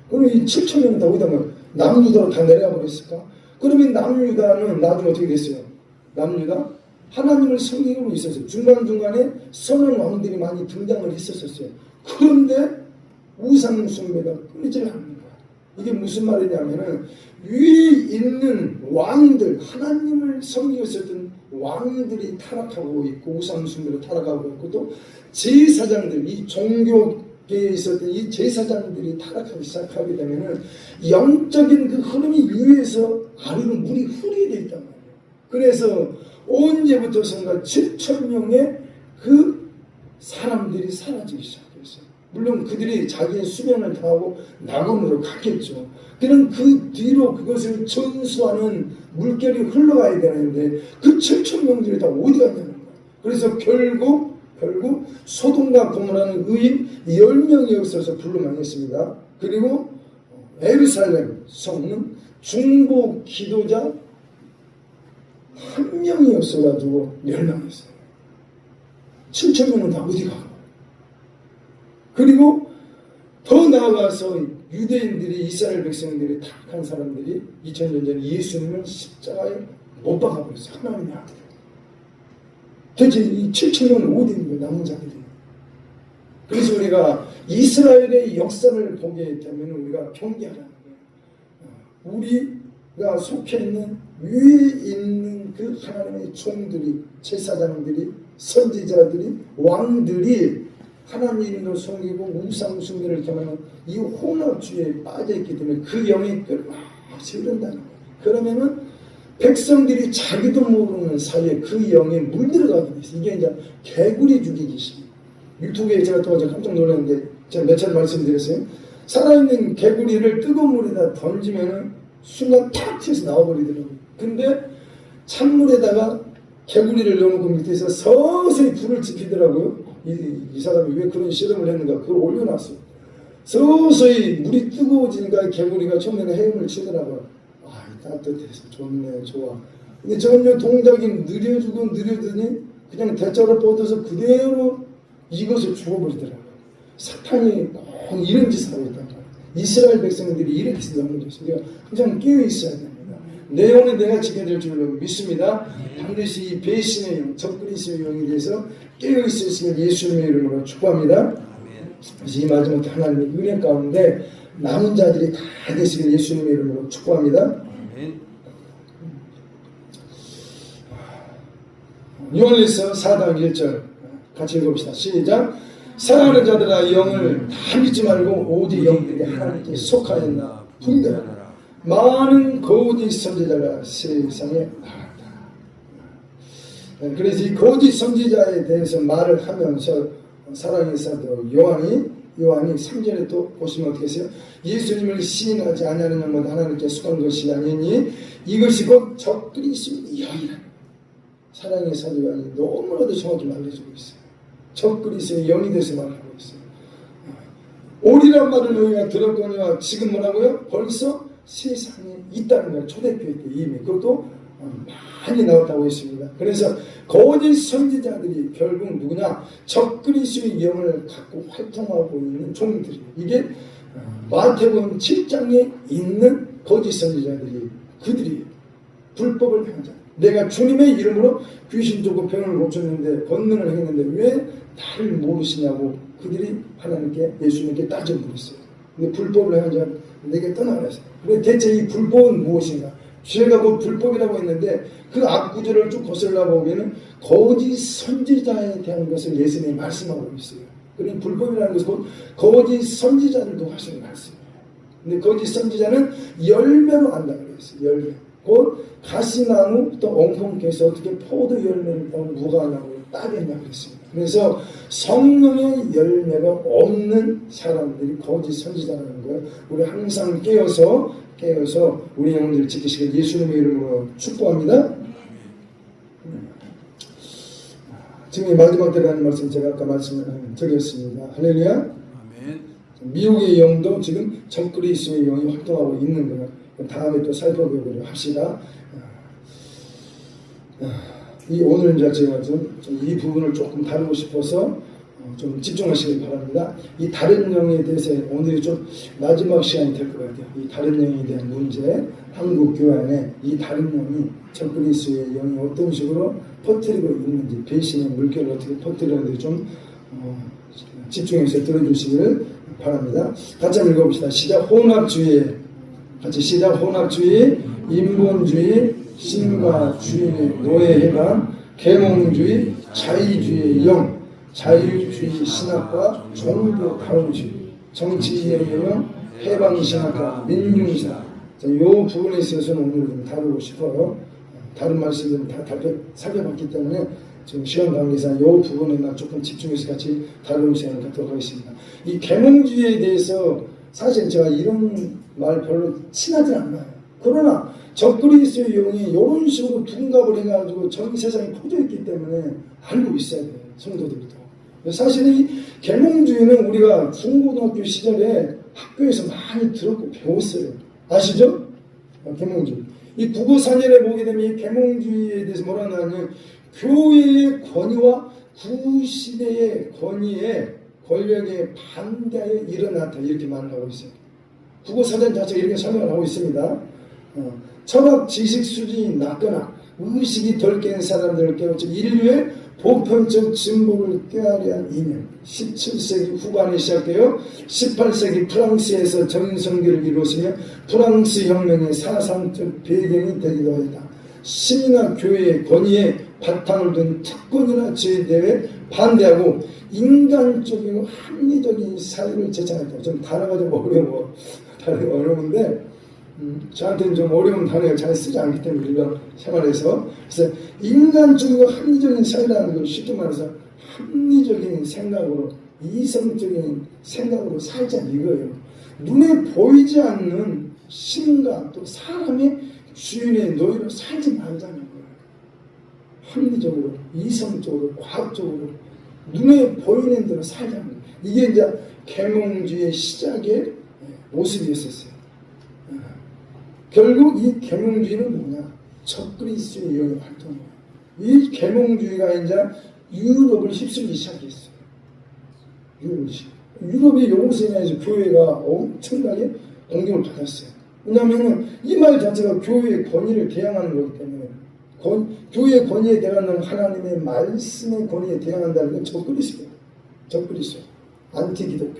그럼 이 7,000명은 다 어디다 남유다로 다 내려가 버렸을까? 그러면 남유다는 나중에 어떻게 됐어요? 남유다? 하나님을 섬기고 있었어요. 중간중간에 선한 왕들이 많이 등장을 했었어요. 그런데 우상 숭배가 끊이질 않는 거야. 이게 무슨 말이냐면은 위에 있는 왕들, 하나님을 섬기고 있었던 왕들이 타락하고 있고 우상 숭배로 타락하고 있고 또 제사장들, 이 종교계에 있었던 이 제사장들이 타락하기 시작하게 되면은 영적인 그 흐름이 위에서 아래로 물이 흐리게 돼 있단 말이에요. 그래서 언제부터선가 7,000명의 그 사람들이 사라지기 시작했어요. 물론 그들이 자기의 수명을 다하고 낙원으로 갔겠죠. 그는 그 뒤로 그것을 전수하는 물결이 흘러가야 되는데 그 7,000명들이 다 어디 갔냐는 거예요. 그래서 결국 소돔과 고모라는 의인 10명이 없어서 불로망했습니다. 그리고 예루살렘 성은 중보 기도자 1명이 없어가지고 멸망했어요. 7,000명은 다 어디 가고. 그리고 더 나아가서 유대인들이 이스라엘 백성들이 타락한 사람들이 2000년 전에 예수님을 십자가에 못 박아버렸어요. 하나님의 아들. 대체 이 7,000명은 어디 있는 거예요? 남은 자들이. 그래서 우리가 이스라엘의 역사를 보게 되면 우리가 경계하라는 거예요. 우리가 속해 있는 위에 있는 그 하나님의 종들이, 제사장들이, 선지자들이, 왕들이 하나님을 섬기고 우상 숭배를 경험하는 이 혼합주의에 빠져있기 때문에 그 영이 끝없이 흐른다는 거예요. 그러면은 백성들이 자기도 모르는 사이에 그 영에 물들어가게 됐어요. 이게 이제 개구리 죽이기 식. 유튜브에 제가 또 깜짝 놀랐는데 제가 몇 차례 말씀드렸어요. 살아있는 개구리를 뜨거운 물에다 던지면은 순간 탁 튀어서 나와버리더라고요. 근데 찬물에다가 개구리를 넣어놓고 밑에서 서서히 불을 지피더라고요. 이 사람이 왜 그런 실험을 했는가 그걸 올려놨어요. 서서히 물이 뜨거워지니까 개구리가 처음에는 헤엄을 치더라고요. 따뜻해서 좋네 좋아. 근데 점점 동작이 느려지고 느려더니 그냥 대자로 뻗어서 그대로 이것을 죽어버리더라고요. 사탄이 꼭 이런 짓을 하고 있단 말이에요. 이스라엘 백성들이 이렇게 넘어졌어요. 우리가 항상 깨어 있어야 됩니다. 내용은 내가 지켜야 될 줄로 믿습니다. 반드시 이 배신의 영, 적그리스의 영에 대해서 깨어 있으시길 예수님의 이름으로 축복합니다. 그래서 이 마지막 하나님의 은혜 가운데 남은 자들이 다 되시길 예수님의 이름으로 축복합니다. 요한일서 4장 1절 같이 읽어봅시다. 시작. 사랑하는 자들아 영을 다 믿지 말고 오직 영들이 하나님께 속하였나 분별하라. 많은 거짓 선지자가 세상에 나왔다. 그래서 이 거짓 선지자에 대해서 말을 하면서 사랑의 사도 요한이 3절에 또 보시면 어떻게 했어요? 예수님을 시인하지 아니하는 영마다 하나님께 속한 것이 아니니 이것이 곧 적그리스도의 영이라. 사랑의 사도 요한이 너무나도 정확히 말해주고 있어요. 적그리스도의 영이 돼서 말하고 있어요. 오리란 말을 너희가 들었거니와 지금 뭐라고요? 벌써 세상에 있다는 걸 초대교회 때 이미 그것도 많이 나왔다고 했습니다. 그래서 거짓 선지자들이 결국 누구냐? 적그리스도의 영을 갖고 활동하고 있는 종들이에요. 이게 마태복음 7장에 있는 거짓 선지자들이 그들이 불법을 행하자. 내가 주님의 이름으로 귀신 쫓고 병을 고쳤는데 권능을 행했는데 왜 나를 모르시냐고 그들이 하나님께 예수님께 따져 물었어요. 근데 불법을 행한 자는 내게 떠나라 했어요. 근데 대체 이 불법은 무엇인가? 죄가 뭐 불법이라고 했는데 그 앞구절을 쭉 거슬러 보면은 거짓 선지자에 대한 것을 예수님이 말씀하고 있어요. 그러니 불법이라는 것은 거짓 선지자들도 하시는 말씀이에요. 근데 거짓 선지자는 열매로 안다고 그랬어요. 열매. 곧 가시나무 또 엉겅퀴에서 어떻게 포도 열매를 따고 무화과나무를 따겠냐 그랬습니다. 그래서 성령의 열매가 없는 사람들이 거짓 선지자라는 거예요. 우리 항상 깨어서 우리 영혼들을 지키시길 예수님의 이름으로 축복합니다. 지금 이 마지막 때라는 말씀 제가 아까 말씀을 드렸습니다. 할렐루야. 아멘. 미혹의 영도 지금 적그리스도의 영이 활동하고 있는 거예요. 다음에 또 살펴보기로 합시다. 오늘 이제 제가 좀 이 부분을 조금 다루고 싶어서 좀 집중하시길 바랍니다. 이 다른 영에 대해서 오늘이 좀 마지막 시간이 될 것 같아요. 이 다른 영에 대한 문제, 한국 교회 안에 이 다른 영이 적그리스도의 영이 어떤 식으로 퍼뜨리고 있는지, 배신의 물결을 어떻게 퍼뜨리는지 좀 집중해서 들어주시기를 바랍니다. 같이 한번 읽어봅시다. 시작. 혼합주의, 같이 시작. 혼합주의, 인본주의, 신과 주인의 노예해방, 계몽주의, 자의주의 영, 자유주의 신학과 종교 다원주의, 정치의 영, 해방신학과 민중신학. 이 부분에 있어서는 오늘 좀 다루고 싶어요. 다른 말씀들은 다 살펴봤기 때문에 지금 시간 관계상 이 부분에만 조금 집중해서 같이 다루는 시간을 갖도록 하겠습니다. 이 계몽주의에 대해서 사실 제가 이런 말 별로 친하지 않아요. 그러나 적그리스도의 영이 이런 식으로 둔갑을 해가지고 전 세상에 퍼져 있기 때문에 알고 있어야 돼요. 성도들도. 사실은 이 계몽주의는 우리가 중고등학교 시절에 학교에서 많이 들었고 배웠어요. 아시죠? 계몽주의. 이 국어사전에 보게 되면 이 계몽주의에 대해서 뭐라 하냐면 교회의 권위와 구시대의 권위에 권력에 반대하여 일어났다 이렇게 말을 하고 있어요. 국어사전 자체가 이렇게 설명을 하고 있습니다. 철학 지식 수준이 낮거나 의식이 덜 깬 사람들을 깨우쳐 인류의 보편적 진보를 꾀하려 한 이념. 17세기 후반에 시작되어 18세기 프랑스에서 전성기를 이루었으며 프랑스 혁명의 사상적 배경이 되기도 했다. 신이나 교회의 권위에 바탕을 둔 특권이나 제대에 반대하고 인간적이고 합리적인 사회를 제창했다. 좀 단어가 좀 어려운데 저한테는 좀 어려운 단어를 잘 쓰지 않기 때문에 우리가 생활에서 그래서 인간적이고 합리적인 사회라는 걸 쉽게 말해서 합리적인 생각으로 이성적인 생각으로 살자 이거예요. 눈에 보이지 않는 신과 또 사람의 주인의 노예로 살지 말자는 거예요. 합리적으로 이성적으로 과학적으로 눈에 보이는 대로 살자는 거예요. 이게 이제 계몽주의의 시작의 모습이었었어요. 결국 이 계몽주의는 뭐냐? 적그리스도의 영의 활동이에요. 이 계몽주의가 이제 유럽을 휩쓸기 시작했어요. 유럽의 영세나에서 교회가 엄청나게 공격을 받았어요. 왜냐하면 이 말 자체가 교회의 권위를 대항하는 거기 때문에 교회의 권위에 대항하는 하나님의 말씀의 권위에 대항한다는 건 적그리스도예요. 적그리스도. 안티기독교.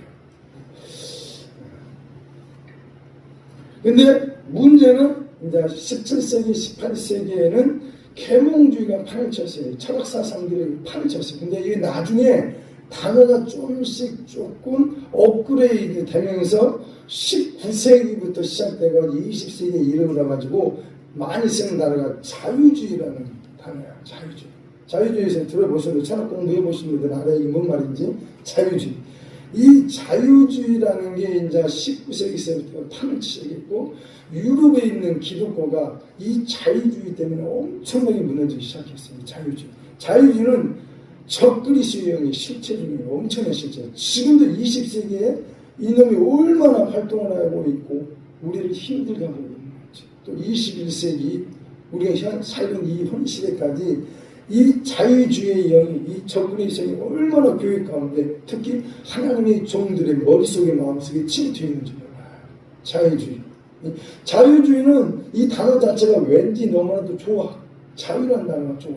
근데 문제는 이제 17세기, 18세기에는 계몽주의가 판을 쳤어요. 철학사상들이 판을 쳤어요. 근데 이게 나중에 단어가 조금씩 조금 업그레이드 되면서 19세기부터 시작되고 20세기에 이르러가지고 많이 쓰는 단어가 자유주의라는 단어야. 자유주의. 자유주의에서 들어보셔도 철학 공부해보신 분들은 알아요. 이게 뭔 말인지. 자유주의. 이 자유주의라는 게 이제 19세기부터 판을 치겠고 유럽에 있는 기독교가 이 자유주의 때문에 엄청나게 무너지기 시작했어요. 자유주의. 자유주의는 적그리스도형의 실체 중에 엄청난 실체. 지금도 20세기에 이놈이 얼마나 활동을 하고 있고 우리를 힘들게 하고 있는지. 또 21세기 우리가 살는 이 현 시대까지 이 자유주의의 영이, 이 적그리스도의 얼마나 교회 가운데 특히 하나님의 종들의 머릿속에 마음속에 침투해 있는지 몰라요. 자유주의. 자유주의는 이 단어 자체가 왠지 너무나도 좋아. 자유란 단어가 좋아.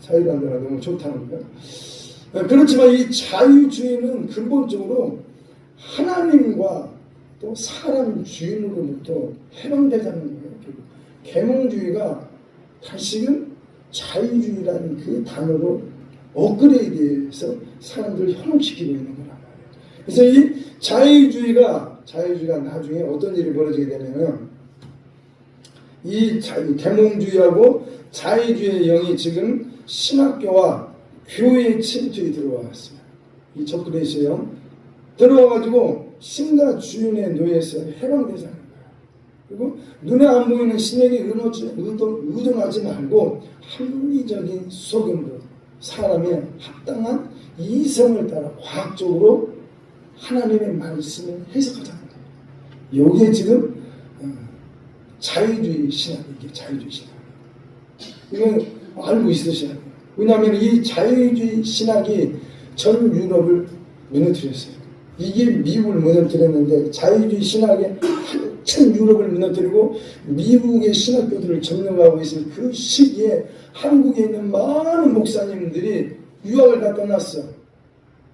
자유란 단어가 너무 좋다는 거야. 그렇지만 이 자유주의는 근본적으로 하나님과 또 사람 주인으로부터 해방되자는 거예요. 계몽주의가 다시금 자유주의라는 그 단어로 업그레이드해서 사람들을 현혹시키고 있는 거란 말이에요. 그래서 이 자유주의가 나중에 어떤 일이 벌어지게 되냐면 이 계몽주의하고 자유주의의 영이 지금 신학교와 교회에 침투해 들어왔어요. 이 적그리스도 영 들어와가지고 신과 주인의 노예에서 해방되자는 거예요. 그리고 눈에 안 보이는 신에게 의존하지 말고 합리적인 소견으로 사람의 합당한 이성을 따라 과학적으로 하나님의 말씀을 해석하자는 거예요. 이게 지금 자유주의 신학이에요. 이게 자유주의 신학. 이건 알고 있으셔야 돼요. 왜냐하면 이 자유주의 신학이 전 유럽을 무너뜨렸어요. 이게 미국을 무너뜨렸는데 자유주의 신학이 한참 유럽을 무너뜨리고 미국의 신학교들을 점령하고 있을 그 시기에 한국에 있는 많은 목사님들이 유학을 갔다 놨어.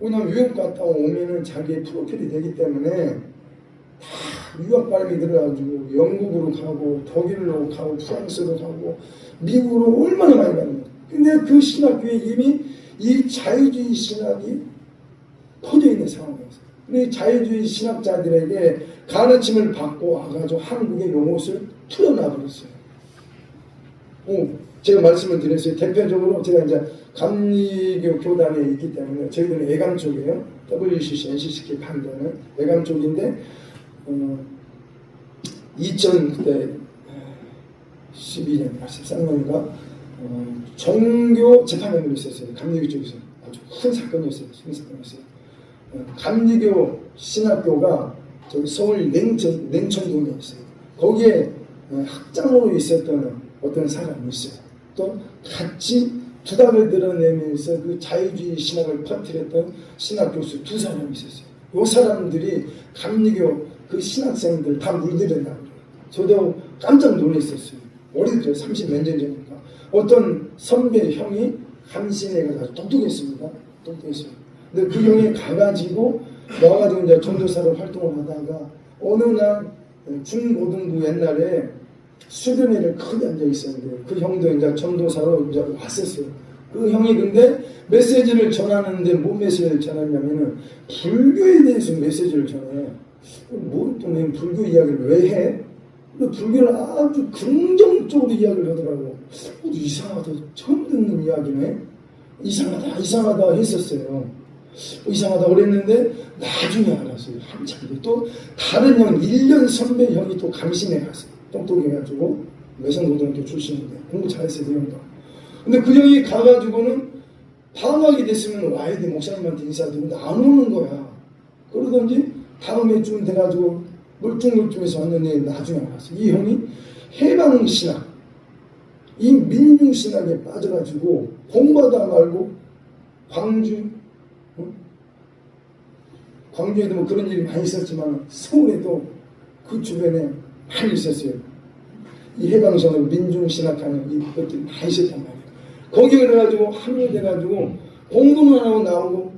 왜냐하면 유학 갔다 오면은 자기의 프로필이 되기 때문에 다 유학 바람이 들어가지고 영국으로 가고 독일로 가고 프랑스로 가고 미국으로 얼마나 많이 가는 거야. 근데 그 신학교에 이미 이 자유주의 신학이 퍼져 있는 상황이었어요. 근데 자유주의 신학자들에게 가르침을 받고 와가지고 한국의 요것을 틀어놔버렸어요. 제가 말씀을 드렸어요. 대표적으로 제가 이제 감리교 교단에 있기 때문에 저희들은 애감 쪽이에요. WCC, NCCK 반대는 애감 쪽인데 2012년 13년인가 종교 재판회를 있었어요. 감리교 쪽에서 아주 큰 사건이었어요. 감리교 신학교가 저기 서울 냉천동에 있어요. 거기에 학장으로 있었던 어떤 사람이 있어요. 또 같이 두닥을 드러내면서 그 자유주의 신학을 퍼뜨렸던 신학 교수 두 사람이 있었어요. 이 사람들이 감리교 그 신학생들 다 물들였다고 그래요. 저도 깜짝 놀랐었어요. 오래됐죠. 30몇 년 전이니까. 어떤 선배 형이 감신회가 똑똑했습니다. 똑똑했어요. 근데 그 형이 가가지고 나와가지고 이제 전도사로 활동을 하다가 어느 날 중고등부 옛날에 수련회를 크게 앉아 있었는데 그 형도 이제 전도사로 이제 왔었어요. 그 형이 근데 메시지를 전하는데 뭔 메시지를 전하냐면은 불교에 대해서 메시지를 전해. 뭐 또 불교 이야기를 왜 해? 근데 불교는 아주 긍정적으로 이야기를 하더라고. 이상하다. 처음 듣는 이야기네. 이상하다 했었어요. 이상하다 그랬는데 나중에 알았어요. 한참 뒤에 또 다른 형 1년 선배 형이 또 감신에 갔어요. 똑똑해가지고 외성고등학교 출신인데 공부 잘했어요. 그 형도. 근데 그 형이 가가지고는 방학이 됐으면 와야 돼. 목사님한테 인사드리는데 안 오는 거야. 그러던지 다음에 좀 돼가지고 멀뚱멀뚱해서 왔는데 나중에 알았어요. 이 형이 해방신학 이 민중신학에 빠져가지고 공부하다 말고 광주, 광주에도 뭐 그런 일이 많이 있었지만 서울에도 그 주변에 많이 있었어요. 이 해방신학, 민중신학하는 이것들이 많이 있었단 말이에요. 거기에 그래가지고 합류돼가지고 공부만 하고 나오고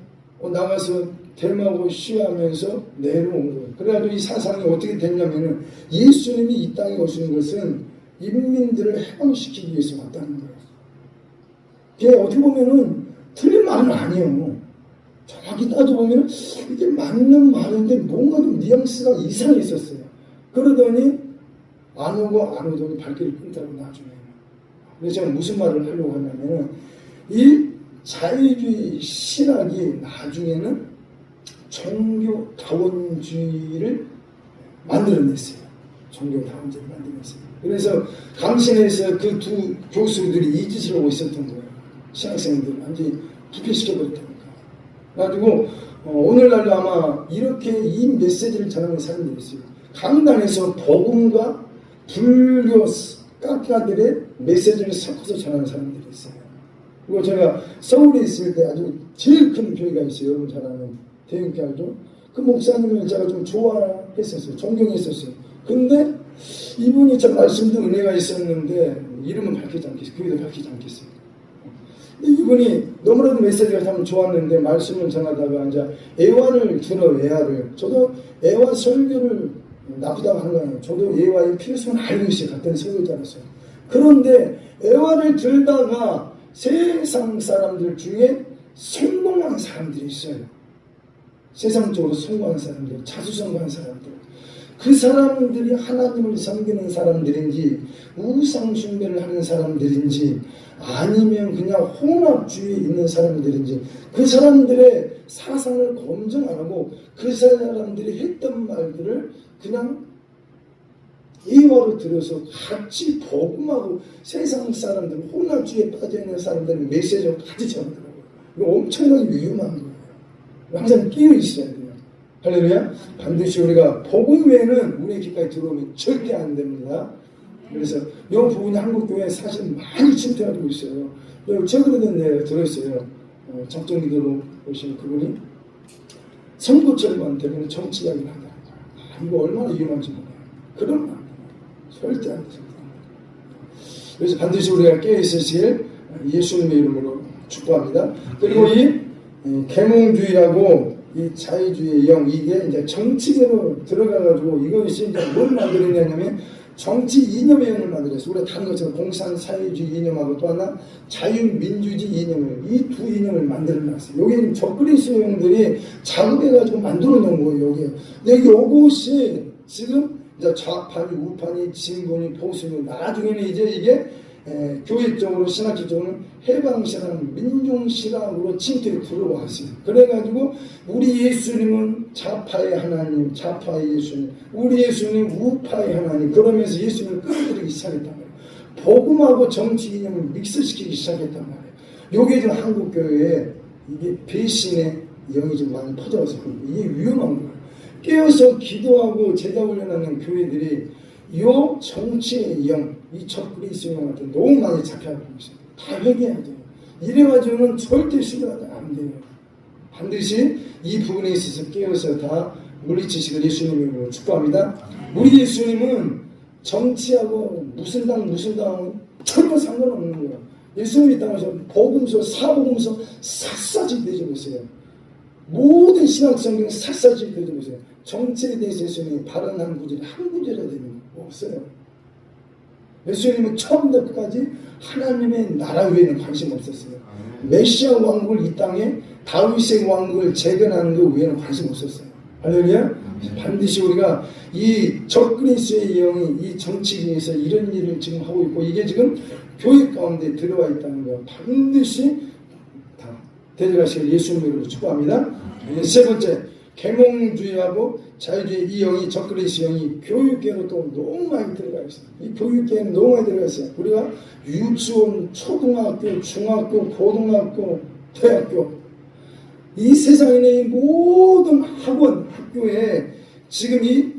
나가서 대마하고 시위하면서 내려온 거예요. 그래가지고 이 사상이 어떻게 됐냐면은 예수님이 이 땅에 오시는 것은 인민들을 해방시키기 위해서 왔다는 거예요. 그게 어떻게 보면은 틀린 말은 아니에요. 정확히 따져보면 이게 맞는 말인데 뭔가 좀 뉘앙스가 이상했었어요. 그러더니 안 오고 안 오더니 발길을 끊더라고 나중에. 그래서 제가 무슨 말을 하려고 하냐면 이 자유주의 신학이 나중에는 종교다원주의를 만들어냈어요. 종교다원주의를 만들어냈어요. 그래서 강신에서 그 두 교수들이 이 짓을 하고 있었던 거예요. 신학생들 완전히 부패시켜버렸다니까. 그래가지고 오늘날도 아마 이렇게 이 메시지를 전하는 사람들이 있어요. 강단에서 복음과 불교 깎아들의 메시지를 섞어서 전하는 사람들이 있어요. 그리고 제가 서울에 있을 때 아주 제일 큰 교회가 있어요. 여러분 잘 아는 대형교회죠. 그 목사님을 제가 좀 좋아했었어요. 존경했었어요. 근데 이분이 참 말씀도 은혜가 있었는데 이름은 밝히지 않겠어요. 교회도 밝히지 않겠어요. 이분이 너무나도 메시지가 참 좋았는데 말씀을 전하다가 이제 애화를 들어 애화를 저도 애화 설교를 나쁘다고 하는 거 아니에요. 저도 애화의 필요성을 알고 있어요. 같은 설교자로서. 그런데 애화를 들다가 세상 사람들 중에 성공한 사람들이 있어요. 세상적으로 성공한 사람들, 자수성공한 사람들. 그 사람들이 하나님을 섬기는 사람들인지 우상 숭배를 하는 사람들인지 아니면 그냥 혼합주의에 있는 사람들인지 그 사람들의 사상을 검증 안 하고 그 사람들이 했던 말들을 그냥 예화로 들어서 같이 복음하고 세상 사람들, 혼합주의에 빠져있는 사람들은 메시지를 같이 전하더라고요. 이거 엄청나게 위험한 거예요. 항상 끼어 있어야 돼요. 할렐루야. 반드시 우리가 복음 외에는 우리의 귓가에 들어오면 절대 안 됩니다. 그래서 이 부분이 한국교회에 사실 많이 침투하고 있어요. 최근에는 내가 들었어요. 작정기도로 오신 그분이 선거철만 되면 정치 이야기를 한다. 이거 얼마나 위험한지 몰라요. 그러면 안 돼요. 절대 안 돼요. 그래서 반드시 우리가 깨어있으실 예수님의 이름으로 축복합니다. 그리고 이 계몽주의하고 이 자유주의의 영, 이게 이제 정치계로 들어가가지고 이것이 이제 뭘 만들어내냐면 정치 이념의 영을 만들었어요. 우리가 다른 것처럼 공산사회주의 이념하고 또 하나 자유민주주의 이념을, 이 두 이념을 만들어놨어요. 여기 적그리스 영들이 작업해가지고 만들어놓은 거예요, 여기. 근데 이것이 지금 이제 좌파니, 우파니, 진보니, 보수니, 나중에는 이제 이게 교회적으로, 신학적으로는 해방신학, 민중신학으로 침투에 들어왔어요. 그래가지고 우리 예수님은 좌파의 하나님, 좌파의 예수님, 우리 예수님 우파의 하나님, 그러면서 예수님을 끌어들이기 시작했단 말이에요. 복음하고 정치 이념을 믹스시키기 시작했단 말이에요. 요게 지금 한국교회에 이게 배신의 영이 좀 많이 퍼져서 이게 위험한 거예요. 깨어서 기도하고 제자 훈련하는 교회들이 요 정치의 영, 이 적그리스 영 같은 너무 많이 착해하고 있어요. 다 회개해야 돼요. 이래가지고는 절대 신뢰하지 안 돼요. 반드시 이 부분에 있어서 깨어서 다 물리치시길 예수님의 이름으로 축복합니다. 우리 예수님은 정치하고 무슨 당은 전혀 상관없는 거예요. 예수님이 땅에서 복음서, 사복음서 샅샅이 되져보세요. 모든 신학성경 샅샅이 되져보세요. 정치에 대해서 예수님이 발언한 구절이 한 구절이라 되는 거 없어요. 예수님은 처음부터 끝까지 하나님의 나라 외에는 관심 없었어요. 메시아 왕국을 이 땅에 다윗의 왕국을 재건하는 것 외에는 관심 없었어요. 할렐루야. 반드시 우리가 이 적그리스의 영이 이 정치계에서 이런 일을 지금 하고 있고 이게 지금 교회 가운데 들어와 있다는 거 반드시 다 데려가시길 예수님의 이름으로 축복합니다. 세 번째, 계몽주의하고 자유주의 이 영이 적그리스 영이 교육계로 또 너무 많이 들어가 있어요. 이 교육계에는 너무 많이 들어가 있어요. 우리가 유치원, 초등학교, 중학교, 고등학교, 대학교 이 세상에 있는 모든 학원, 학교에 지금 이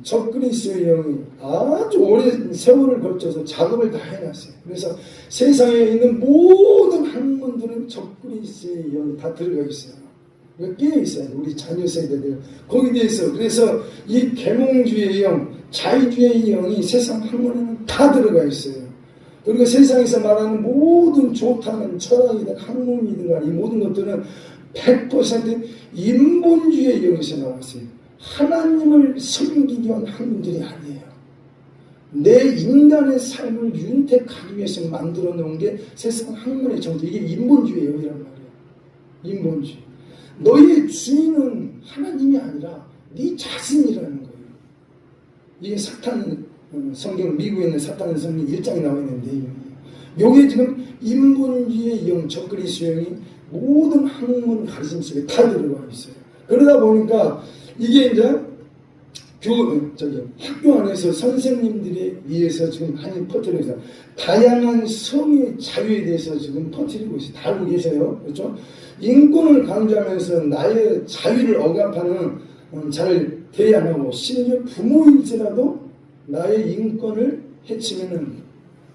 적그리스도의 영이 아주 오랜 세월을 거쳐서 작업을 다 해놨어요. 그래서 세상에 있는 모든 학문들은 적그리스도의 영이 다 들어가 있어요. 깨어 있어요. 우리 자녀 세대들 거기에 대해서. 그래서 이 계몽주의 영, 자유주의 영이 세상 학문에는 다 들어가 있어요. 그리고 세상에서 말하는 모든 좋다는 철학이든 학문이든 간에 이 모든 것들은 100% 인본주의 영에서 나왔어요. 하나님을 섬기기 위한 학문들이 아니에요. 내 인간의 삶을 윤택하기 위해서 만들어 놓은 게 세상 학문의 정도. 이게 인본주의 영이란 말이에요. 인본주의. 너의 주인은 하나님이 아니라 네 자신이라는 거예요. 이게 사탄 성경, 미국에 있는 사탄 성경 1장에 나와 있는 내용이에요. 요게 지금 인본주의 영, 적그리스도 영이 모든 학문 가르침 속에 다 들어가 있어요. 그러다 보니까 이게 이제 학교 안에서 선생님들에 의해서 지금 많이 퍼뜨리고 있어요. 다양한 성의 자유에 대해서 지금 퍼뜨리고 있어요. 다 알고 계세요. 그렇죠? 인권을 강조하면서 나의 자유를 억압하는 잘 대안하고 심지어 부모일지라도 나의 인권을 해치면은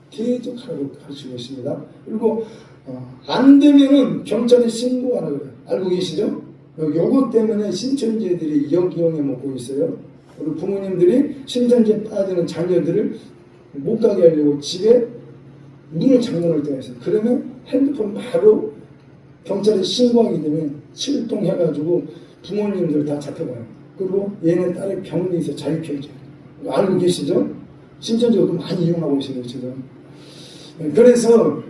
계속하라고 가르치고 있습니다. 그리고 안 되면은 경찰에 신고하라 그래요. 알고 계시죠? 요것 때문에 신천지들이 역이용해 먹고 있어요. 그리고 부모님들이 신천지에 빠지는 자녀들을 못 가게 하려고 집에 문을 잠궈놓을 때가 있어요. 그러면 핸드폰 바로 경찰에 신고하게 되면 출동해가지고 부모님들 다 잡혀가요. 그리고 얘네 딸의 병리에서 자유케해져요. 알고 계시죠? 신천지가 많이 이용하고 있어요, 지금. 그래서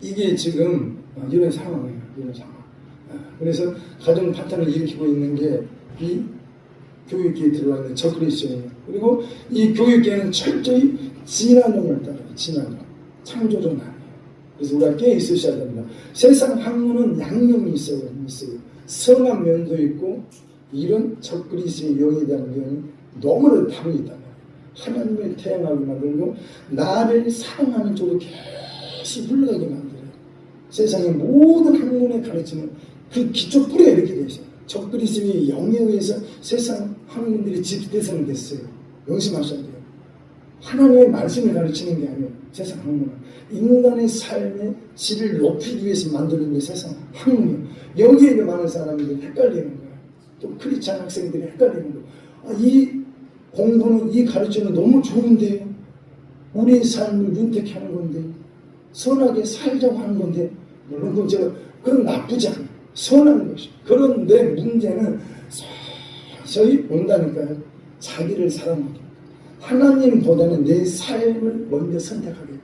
이게 지금 이런 상황이에요. 이런 상황. 그래서 가정 파탄을 일으키고 있는 게 이 교육계에 들어와 있는 적그리스도예요. 그리고 이 교육계는 철저히 진화론을 따라요. 진화론. 창조론 아니에요. 그래서 우리가 깨어 있으셔야 됩니다. 세상 학문은 양념이 있어요. 선한 면도 있고 이런 적그리스도의 영에 대한 영이 너무나도 답이 있단 말이에요. 하나님을 태양하게 만들고 나를 사랑하는 쪽으로 계속 흘러가게 만들어요. 세상의 모든 학문의 가르침은 그 기초 뿌리가 이렇게 되어 있어요. 적그리스도의 영에 의해서 세상 학문들이 집대성이 됐어요. 명심하셔야 돼요. 하나님의 말씀을 가르치는 게 아니에요. 세상 학문은 인간의 삶의 질을 높이기 위해서 만드는 게 세상 학문이에요. 여기에 많은 사람들이 헷갈리는 거예요. 또 크리스찬 학생들이 헷갈리는 거예요. 이 공부는, 이 가르침은 너무 좋은데요. 우리의 삶을 윤택해 하는 건데, 선하게 살자고 하는 건데, 물론 그건 나쁘지 않아요. 선한 것이. 그런데 문제는 서서히 온다니까요. 자기를 사랑하게. 하나님보다는 내 삶을 먼저 선택하게.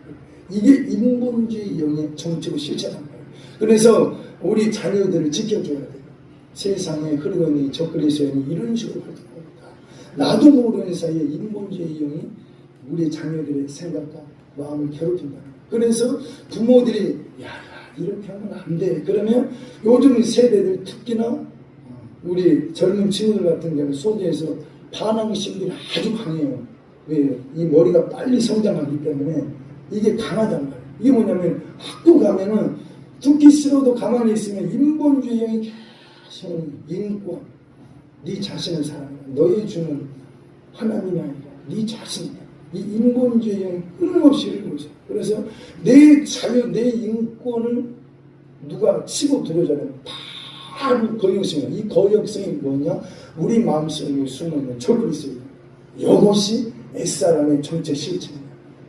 이게 인본주의 영의 정치고 실체란 말이에요. 그래서 우리 자녀들을 지켜줘야 돼요. 세상에 흐르고 있는 적그리스도의 영이 이런 식으로 활동합니다. 나도 모르는 사이에 인본주의 영이 우리 자녀들의 생각과 마음을 괴롭힌다. 그래서 부모들이 이렇게 하면 안 돼. 그러면 요즘 세대들 특히나 우리 젊은 친구들 같은 경우는 소재에서 반항심들이 아주 강해요. 왜? 이 머리가 빨리 성장하기 때문에 이게 강하단 말이에요. 이게 뭐냐면 학교 가면은 듣기 싫어도 가만히 있으면 인본주의 영이 계속 인권, 네 자신을 사랑해. 너의 주는 하나님이 아니라 네 자신이다. 이 인본주의 영이 끊임없이 흐르고 있어요. 그래서 내 자유, 내 인권을 누가 치고 들어오잖아요. 바로 거역성이에요. 이 거역성이 뭐냐? 우리 마음속에 숨어있는 적그리스도예요. 이것이 옛사람의 정체 실체입니다.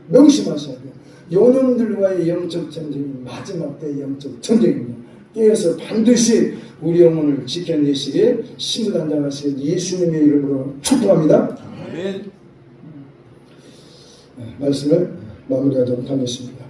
명심하셔야 돼요. 요놈들과의 영적 전쟁이 마지막 때의 영적 전쟁입니다. 깨어서 반드시 우리 영혼을 지켜내시길 신부단장하시길 예수님의 이름으로 축복합니다. 아멘. 말씀을 마무리하도록 하겠습니다.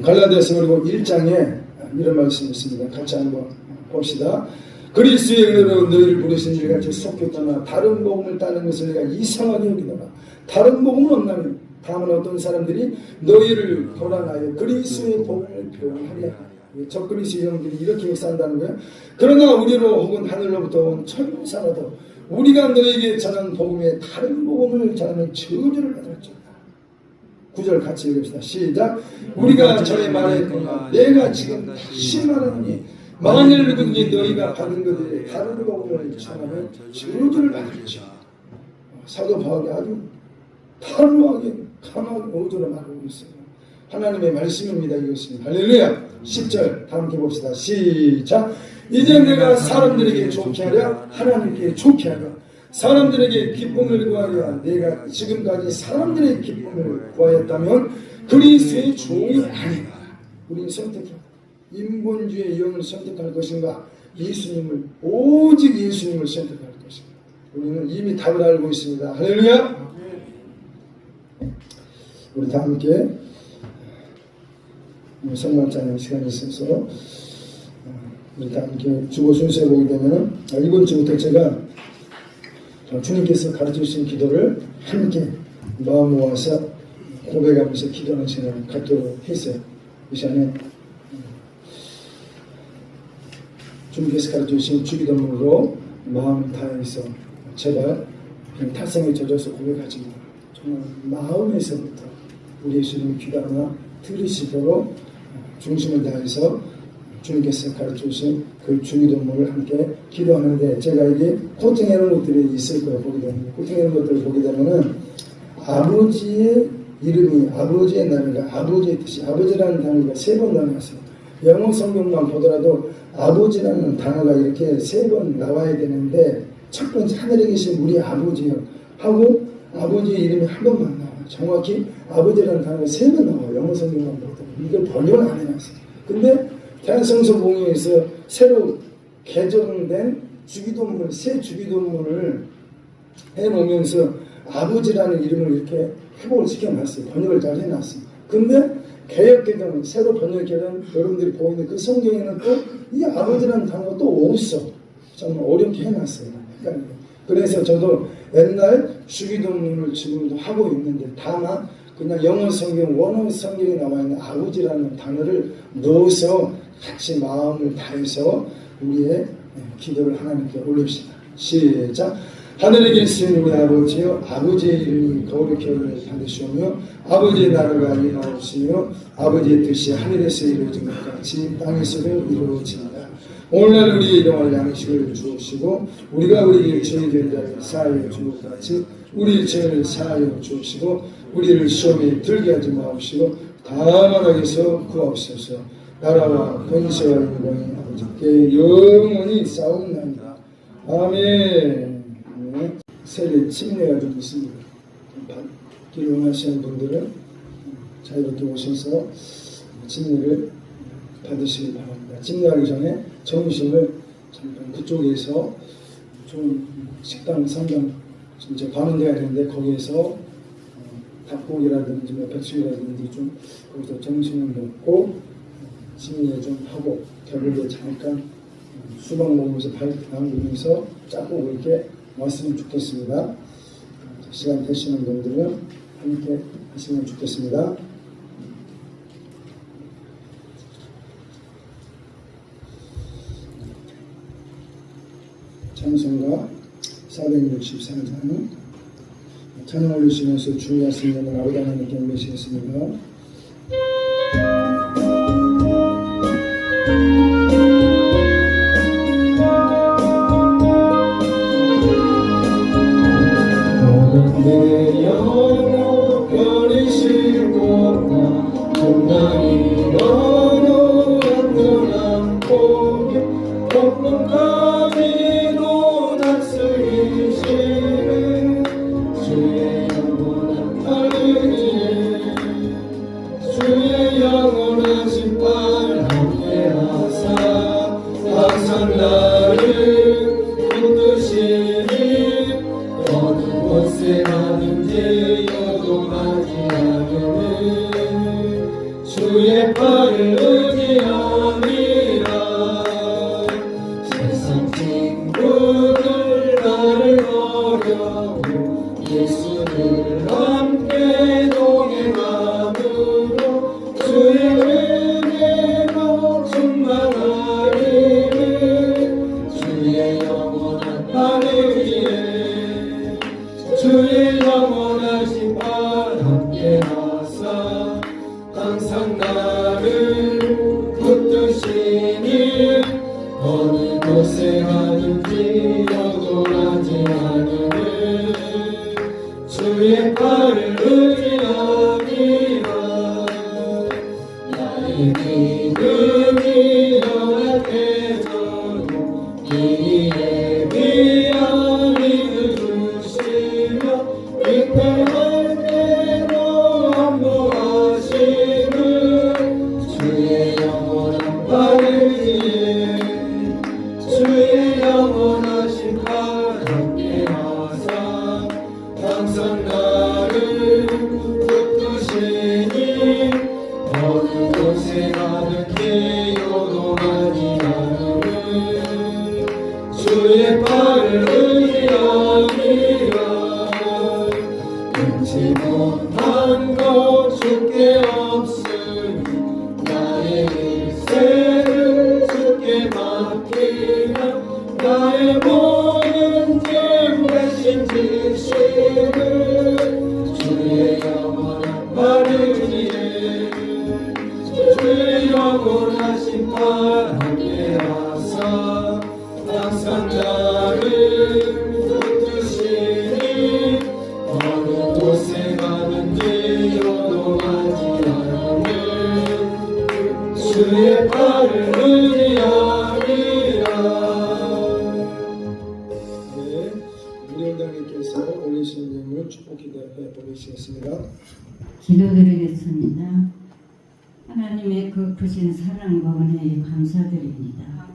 갈라디아서 그리고 1장에 이런 말씀이 있습니다. 같이 한번 봅시다. 그리스도의 은혜로 너희를 부르신 일 같이 속히 떠나 다른 복음을 따르는 것을 내가 이상하게 여기노라. 다른 복음은 없나니 다만 어떤 사람들이 너희를 도란하여 그리스도의 복음을 표현하려 하니 적그리스도의 영들이 이렇게 역사한다는 거예요. 그러나 우리로 혹은 하늘로부터 온 천사라도 우리가 너에게 전한 복음에 다른 복음을 전하는 저주를 받았죠. 9절 같이 읽읍시다. 시작. 우리가 전에 말했거나 내가 지금 다시 말하노니 만일 누구든지 너희가 받은 것들에 다른 복음을 전하면 저주를 받을지어다. 사도 바울이 아주 단호하게 강하게 어조로 말하고 있어요. 하나님의 말씀입니다. 이것은 할렐루야. 10절 다 함께 봅시다. 시작. 이제 내가 사람들에게 좋게 하랴 하나님께 좋게 하랴. 사람들에게 기쁨을 구하랴. 내가 지금까지 사람들의 기쁨을 구하였다면 그리스도의 종이 아니라. 우리는 선택해. 인본주의 영을 선택할 것인가, 예수님을, 오직 예수님을 선택할 것인가. 우리는 이미 답을 알고 있습니다. 할렐루야. 우리 다 함께 성만찬의 시간이 있어서 우리 다 함께 주보 순서에 보게 되면 이번 주부터 제가 주님께서 가르쳐주신 기도를 함께 마음 모아서 고백하면서 기도하는 시간을 갖도록 했어요. 이 시간에 주님께서 가르쳐주신 주기도문으로 마음 다해서 제발 그냥 탈성에 젖어서 고백하지 마. 정말 마음에서부터 우리 예수님을 귀담아 들으시도록 중심을 다해서 주님께서 가르쳐주신 그 주기도문을 함께 기도하는데, 제가 이게 코팅해놓은 것들이 있을 거예요. 보게 되면 코팅해놓은 것들을 보게 되면은 아버지의 이름이 아버지의 나라가 아버지의 뜻이 아버지라는 단어가 3번 나왔어요. 영어 성경만 보더라도 아버지라는 단어가 이렇게 3번 나와야 되는데, 첫 번째 하늘에 계신 우리 아버지요 하고 아버지의 이름이 한 번만 나와요. 정확히 아버지라는 단어가 3번 나와요. 영어 성경만 보더라도. 이걸 번역을 안 해놨어요. 근데 대한성서공회에서 새로 개정된 주기도문을, 새 주기도문을 해놓으면서 아버지라는 이름을 이렇게 회복을 시켜놨어요. 번역을 잘 해놨어요. 근데 개혁개정, 새로 번역개정, 여러분들이 보이는 그 성경에는 또 이 아버지라는 단어가 또 없어. 정말 어렵게 해놨어요. 그러니까 그래서 저도 옛날 주기도문을 지금도 하고 있는데, 다만 그냥 영어 성경, 원어 성경에 나와 있는 아버지라는 단어를 넣어서 같이 마음을 다해서 우리의 기도를 하나님께 올립시다. 시작. 하늘에 계신 우리 아버지여, 아버지의 이름이 거룩히 여김을 받으시오며 아버지의 나라가 임하옵시며 아버지의 뜻이 하늘에서 이루어진 것 같이 땅에서도 이루어진다. 오늘날 우리의 일용할 양식을 주옵시고 우리가 우리에게 죄된 자를 사하여 준 것 같이 우리 죄를 사하여 주옵시고 우리를 시험에 들게 하지 마옵시고 다만 악에서 구하옵소서. 나라와 권세와 영광이 아버지께 영원히 싸움나이다. 아멘. 세례 침례가 좀 있습니다. 받기를 원하시는 분들은 자유롭게 오셔서 침례를 받으시기 바랍니다. 침례하기 전에 점심을 잠깐 그쪽에서 좀 식당 상점 이제 가는 데가 있는데 거기에서 닭고기라든지 뭐 백숙이라든지 좀 거기서 점심을 먹고 침례 좀 하고 결국에 잠깐 수박 먹으면서 발 담그면서 짝고 이렇게 왔으면 좋겠습니다. 시간 되시는 분들은 함께 하시면 좋겠습니다. 찬송가 464장 찬양 올리시면서 주의하시면 아버지 하나님께 올리시겠습니다. 내 영혼 별이 실고나 정당이 너무 안전한 고개 폭풍까지도 다스리시는 주의 영원한 달리기에 바르기에 주의 영원하신 팔 함께 하사 항상 나를 붙드시니 어느 곳에 가든지 요동하지 않음은 주의 팔을 의지하니라. 능치 못한 것 주께 없으니 나의 일생을 주께 맡기며 나의 모든 짐 대신 지시는 주의 영원한 발을 위해 주의 영원하신 팔 함께 하사 항상 나를 붙드시니 어느 곳에 가든지 요동하지 않으면 주의 팔을 의지하리라. 네, 무령장님께서 올리신 예물 축복 기도해 보내시겠습니다. 기도드리겠습니다. 하나님의 그 크신 사랑과 은혜에 감사드립니다.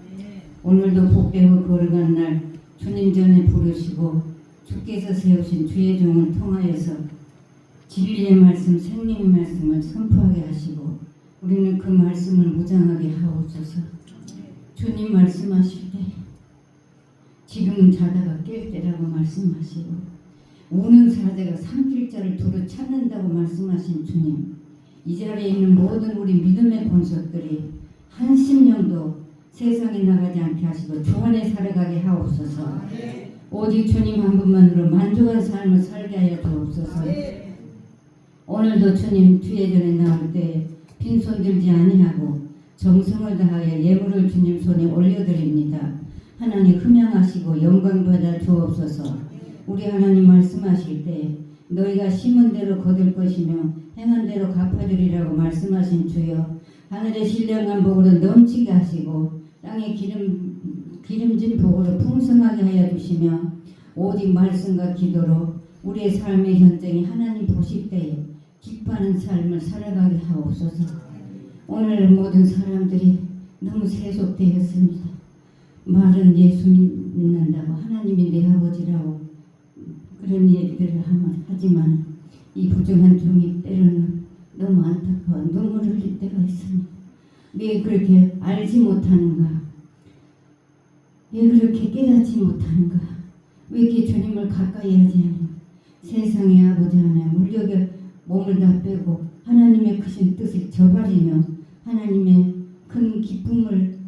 오늘도 복되고 거룩한 날 주님 전에 부르시고 주께서 세우신 주의 종을 통하여서 진리의 말씀, 생명의 말씀을 선포하게 하시고 우리는 그 말씀을 무장하게 하옵소서. 주님 말씀하실 때 지금은 자다가 깰 때라고 말씀하시고 우는 사자가 삼킬 자를 두루 찾는다고 말씀하신 주님, 이 자리에 있는 모든 우리 믿음의 본속들이 한심령도 세상에 나가지 않게 하시고 주 안에 살아가게 하옵소서. 오직 주님 한 분만으로 만족한 삶을 살게 하여 주옵소서. 오늘도 주님 주의 전에 나올 때 빈손 들지 아니하고 정성을 다하여 예물을 주님 손에 올려드립니다. 하나님 흠양하시고 영광 받아 주옵소서. 우리 하나님 말씀하실 때 너희가 심은 대로 거둘 것이며 행한 대로 갚아주리라고 말씀하신 주여, 하늘의 신령한 복으로 넘치게 하시고 땅의 기름진 복으로 풍성하게 하여 주시며 오직 말씀과 기도로 우리의 삶의 현장이 하나님 보실 때에 기뻐하는 삶을 살아가게 하옵소서. 오늘 모든 사람들이 너무 세속되었습니다. 말은 예수 믿는다고 하나님이 내 아버지라고 그런 얘기들을 하지만 이 부정한 종이 때로는 너무 안타까워 눈물을 흘릴 때가 있습니다. 왜 그렇게 알지 못하는가? 왜 그렇게 깨닫지 못하는가? 왜 이렇게 주님을 가까이 하지 않는가? 세상의 아버지 하나님 물력에 몸을 다 빼고 하나님의 크신 뜻을 저버리며 하나님의 큰 기쁨을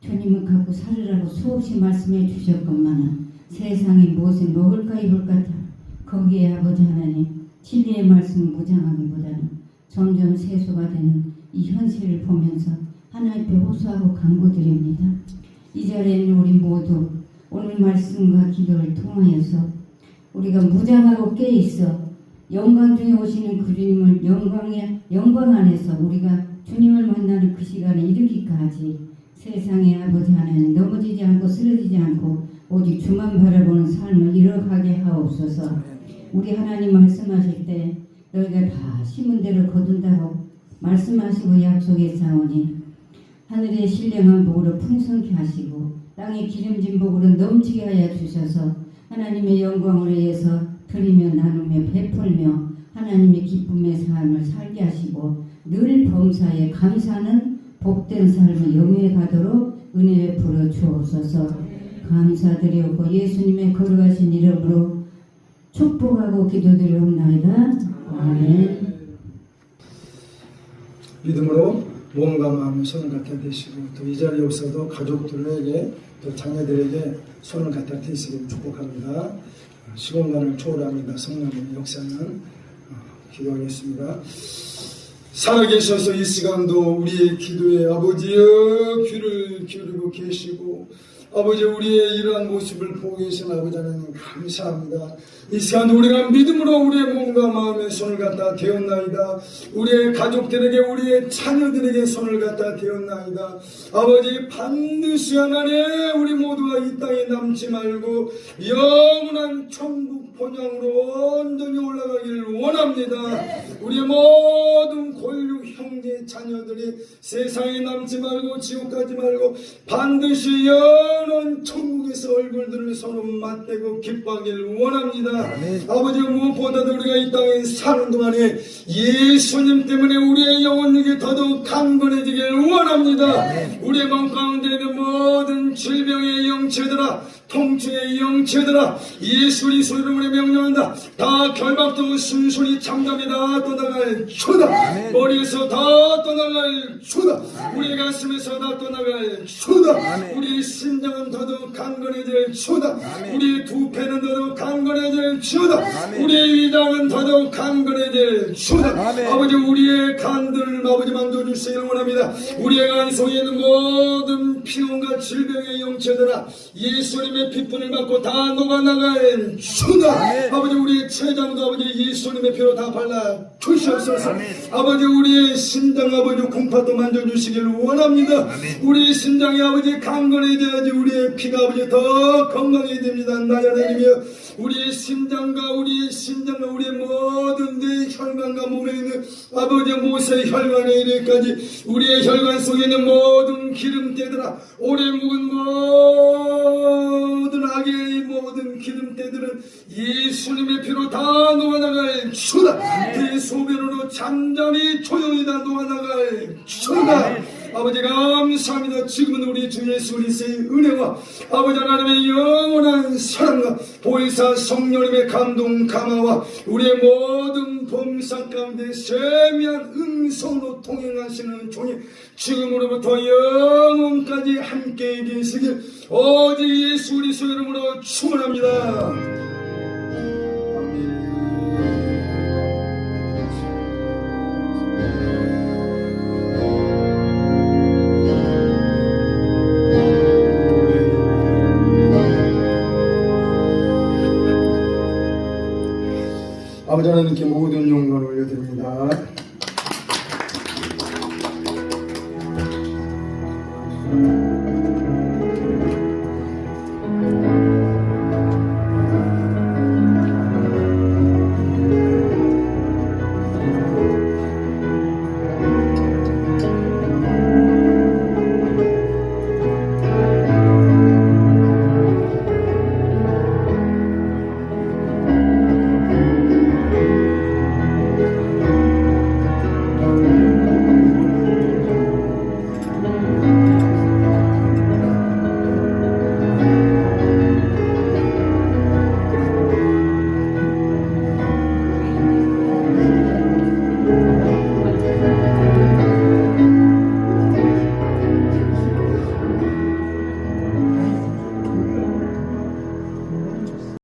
주님을 갖고 살으라고 수없이 말씀해 주셨건만은 세상이 무엇을 먹을까 입을까 거기에 아버지 하나님 진리의 말씀을 무장하기보다는 점점 세수가 되는 이 현실을 보면서 하나님 앞에 호소하고 간구드립니다. 이 자리에 있는 우리 모두 오늘 말씀과 기도를 통하여서 우리가 무장하고 깨있어 영광 중에 오시는 그 주님을 영광 안에서 우리가 주님을 만나는 그 시간에 이르기까지 세상의 아버지 하나님 넘어지지 않고 쓰러지지 않고 오직 주만 바라보는 삶을 이뤄가게 하옵소서. 우리 하나님 말씀하실 때 너희가 다 심은 대로 거둔다고 말씀하시고 약속했사오니 하늘의 신령한 복으로 풍성케 하시고 땅의 기름진 복으로 넘치게 하여 주셔서 하나님의 영광을 위해서 드리며 나누며 베풀며 하나님의 기쁨의 삶을 살게 하시고 늘 범사에 감사하는 복된 삶을 영위해 가도록 은혜 베풀어 주옵소서. 감사드리옵고 예수님의 거룩하신 이름으로 축복하고 기도드리옵나이다. 아멘. 믿음으로 몸과 마음의 손을 갖다 대시고 또 이 자리에 없어도 가족들에게 또 자녀들에게 손을 갖다 대시기를 축복합니다. 시공간을 초월합니다. 성령의 역사는 기도하겠습니다. 살아계셔서 이 시간도 우리의 기도에 아버지의 귀를 기울이고 계시고 아버지 우리의 이러한 모습을 보고 계신 아버지 하나님 감사합니다. 이 시간도 우리가 믿음으로 우리의 몸과 마음에 손을 갖다 대었나이다. 우리의 가족들에게 우리의 자녀들에게 손을 갖다 대었나이다. 아버지 반드시 하나님 우리 모두가 이 땅에 남지 말고 영원한 천국 본향으로 온전히 올라가기를 원합니다. 우리의 모든 골육 형제 자녀들이 세상에 남지 말고 지옥 가지 말고 반드시 영원 천국에서 얼굴들을 서로 맞대고 기뻐하기를 원합니다. 아버지, 무엇보다도 우리가 이 땅에 사는 동안에 예수님 때문에 우리의 영혼력이 더더욱 강건해지기를 원합니다. 우리의 몸 가운데 있는 모든 질병의 영체들아, 통증의 영체들아, 예수 그리스도 이름으로 명령한다. 다 결박도 순순히 잠잠히 다 떠나갈 주다. 머리에서 다 떠나갈 주다. 우리의 가슴에서 다 떠나갈 주다. 우리의 심장은 더더욱 강건해질 주다. 우리의 두 폐는 더더욱 강건해질 주다. 우리의 위장은 더더욱 강건해질 주다. 아버지, 우리의 간들을 아버지 만져주시기를 원합니다. 우리의 간 속에 있는 모든 피곤과 질병의 영체들아, 예수님의 피분을 받고 다 녹아나갈 주다. 아버지, 우리의 체장도 아버지 예수님의 피로 다 발라 주시옵소서. 아버지, 우리의 심장 아버지 공파도 만져주시기를 원합니다. 우리의 심장이 아버지 강건해져야지 우리의 피가 아버지 더 건강해집니다. 나의 하나님이여, 우리의 심장과 우리의 모든 내 혈관과 몸에 있는 아버지 모세 혈관에 이르기까지 우리의 혈관 속에 있는 모든 기름때들아, 오래 묵은 모든 악의 모든 기름때들은 예수님의 피로 다 녹아나갈 주다. 그 소변으로 잠잠히 조용히 다 녹아나갈 주다. 아버지, 감사합니다. 지금은 우리 주 예수 그리스도의 은혜와 아버지 하나님의 영원한 사랑과 보혜사 성령님의 감동 감화와 우리의 모든 범사 가운데 세미한 음성으로 동행하시는 종이 지금으로부터 영원까지 함께 계시길 오직 예수 그리스도 이름으로 축원합니다. 아버지 하나님께 모든 영광을 올려드립니다.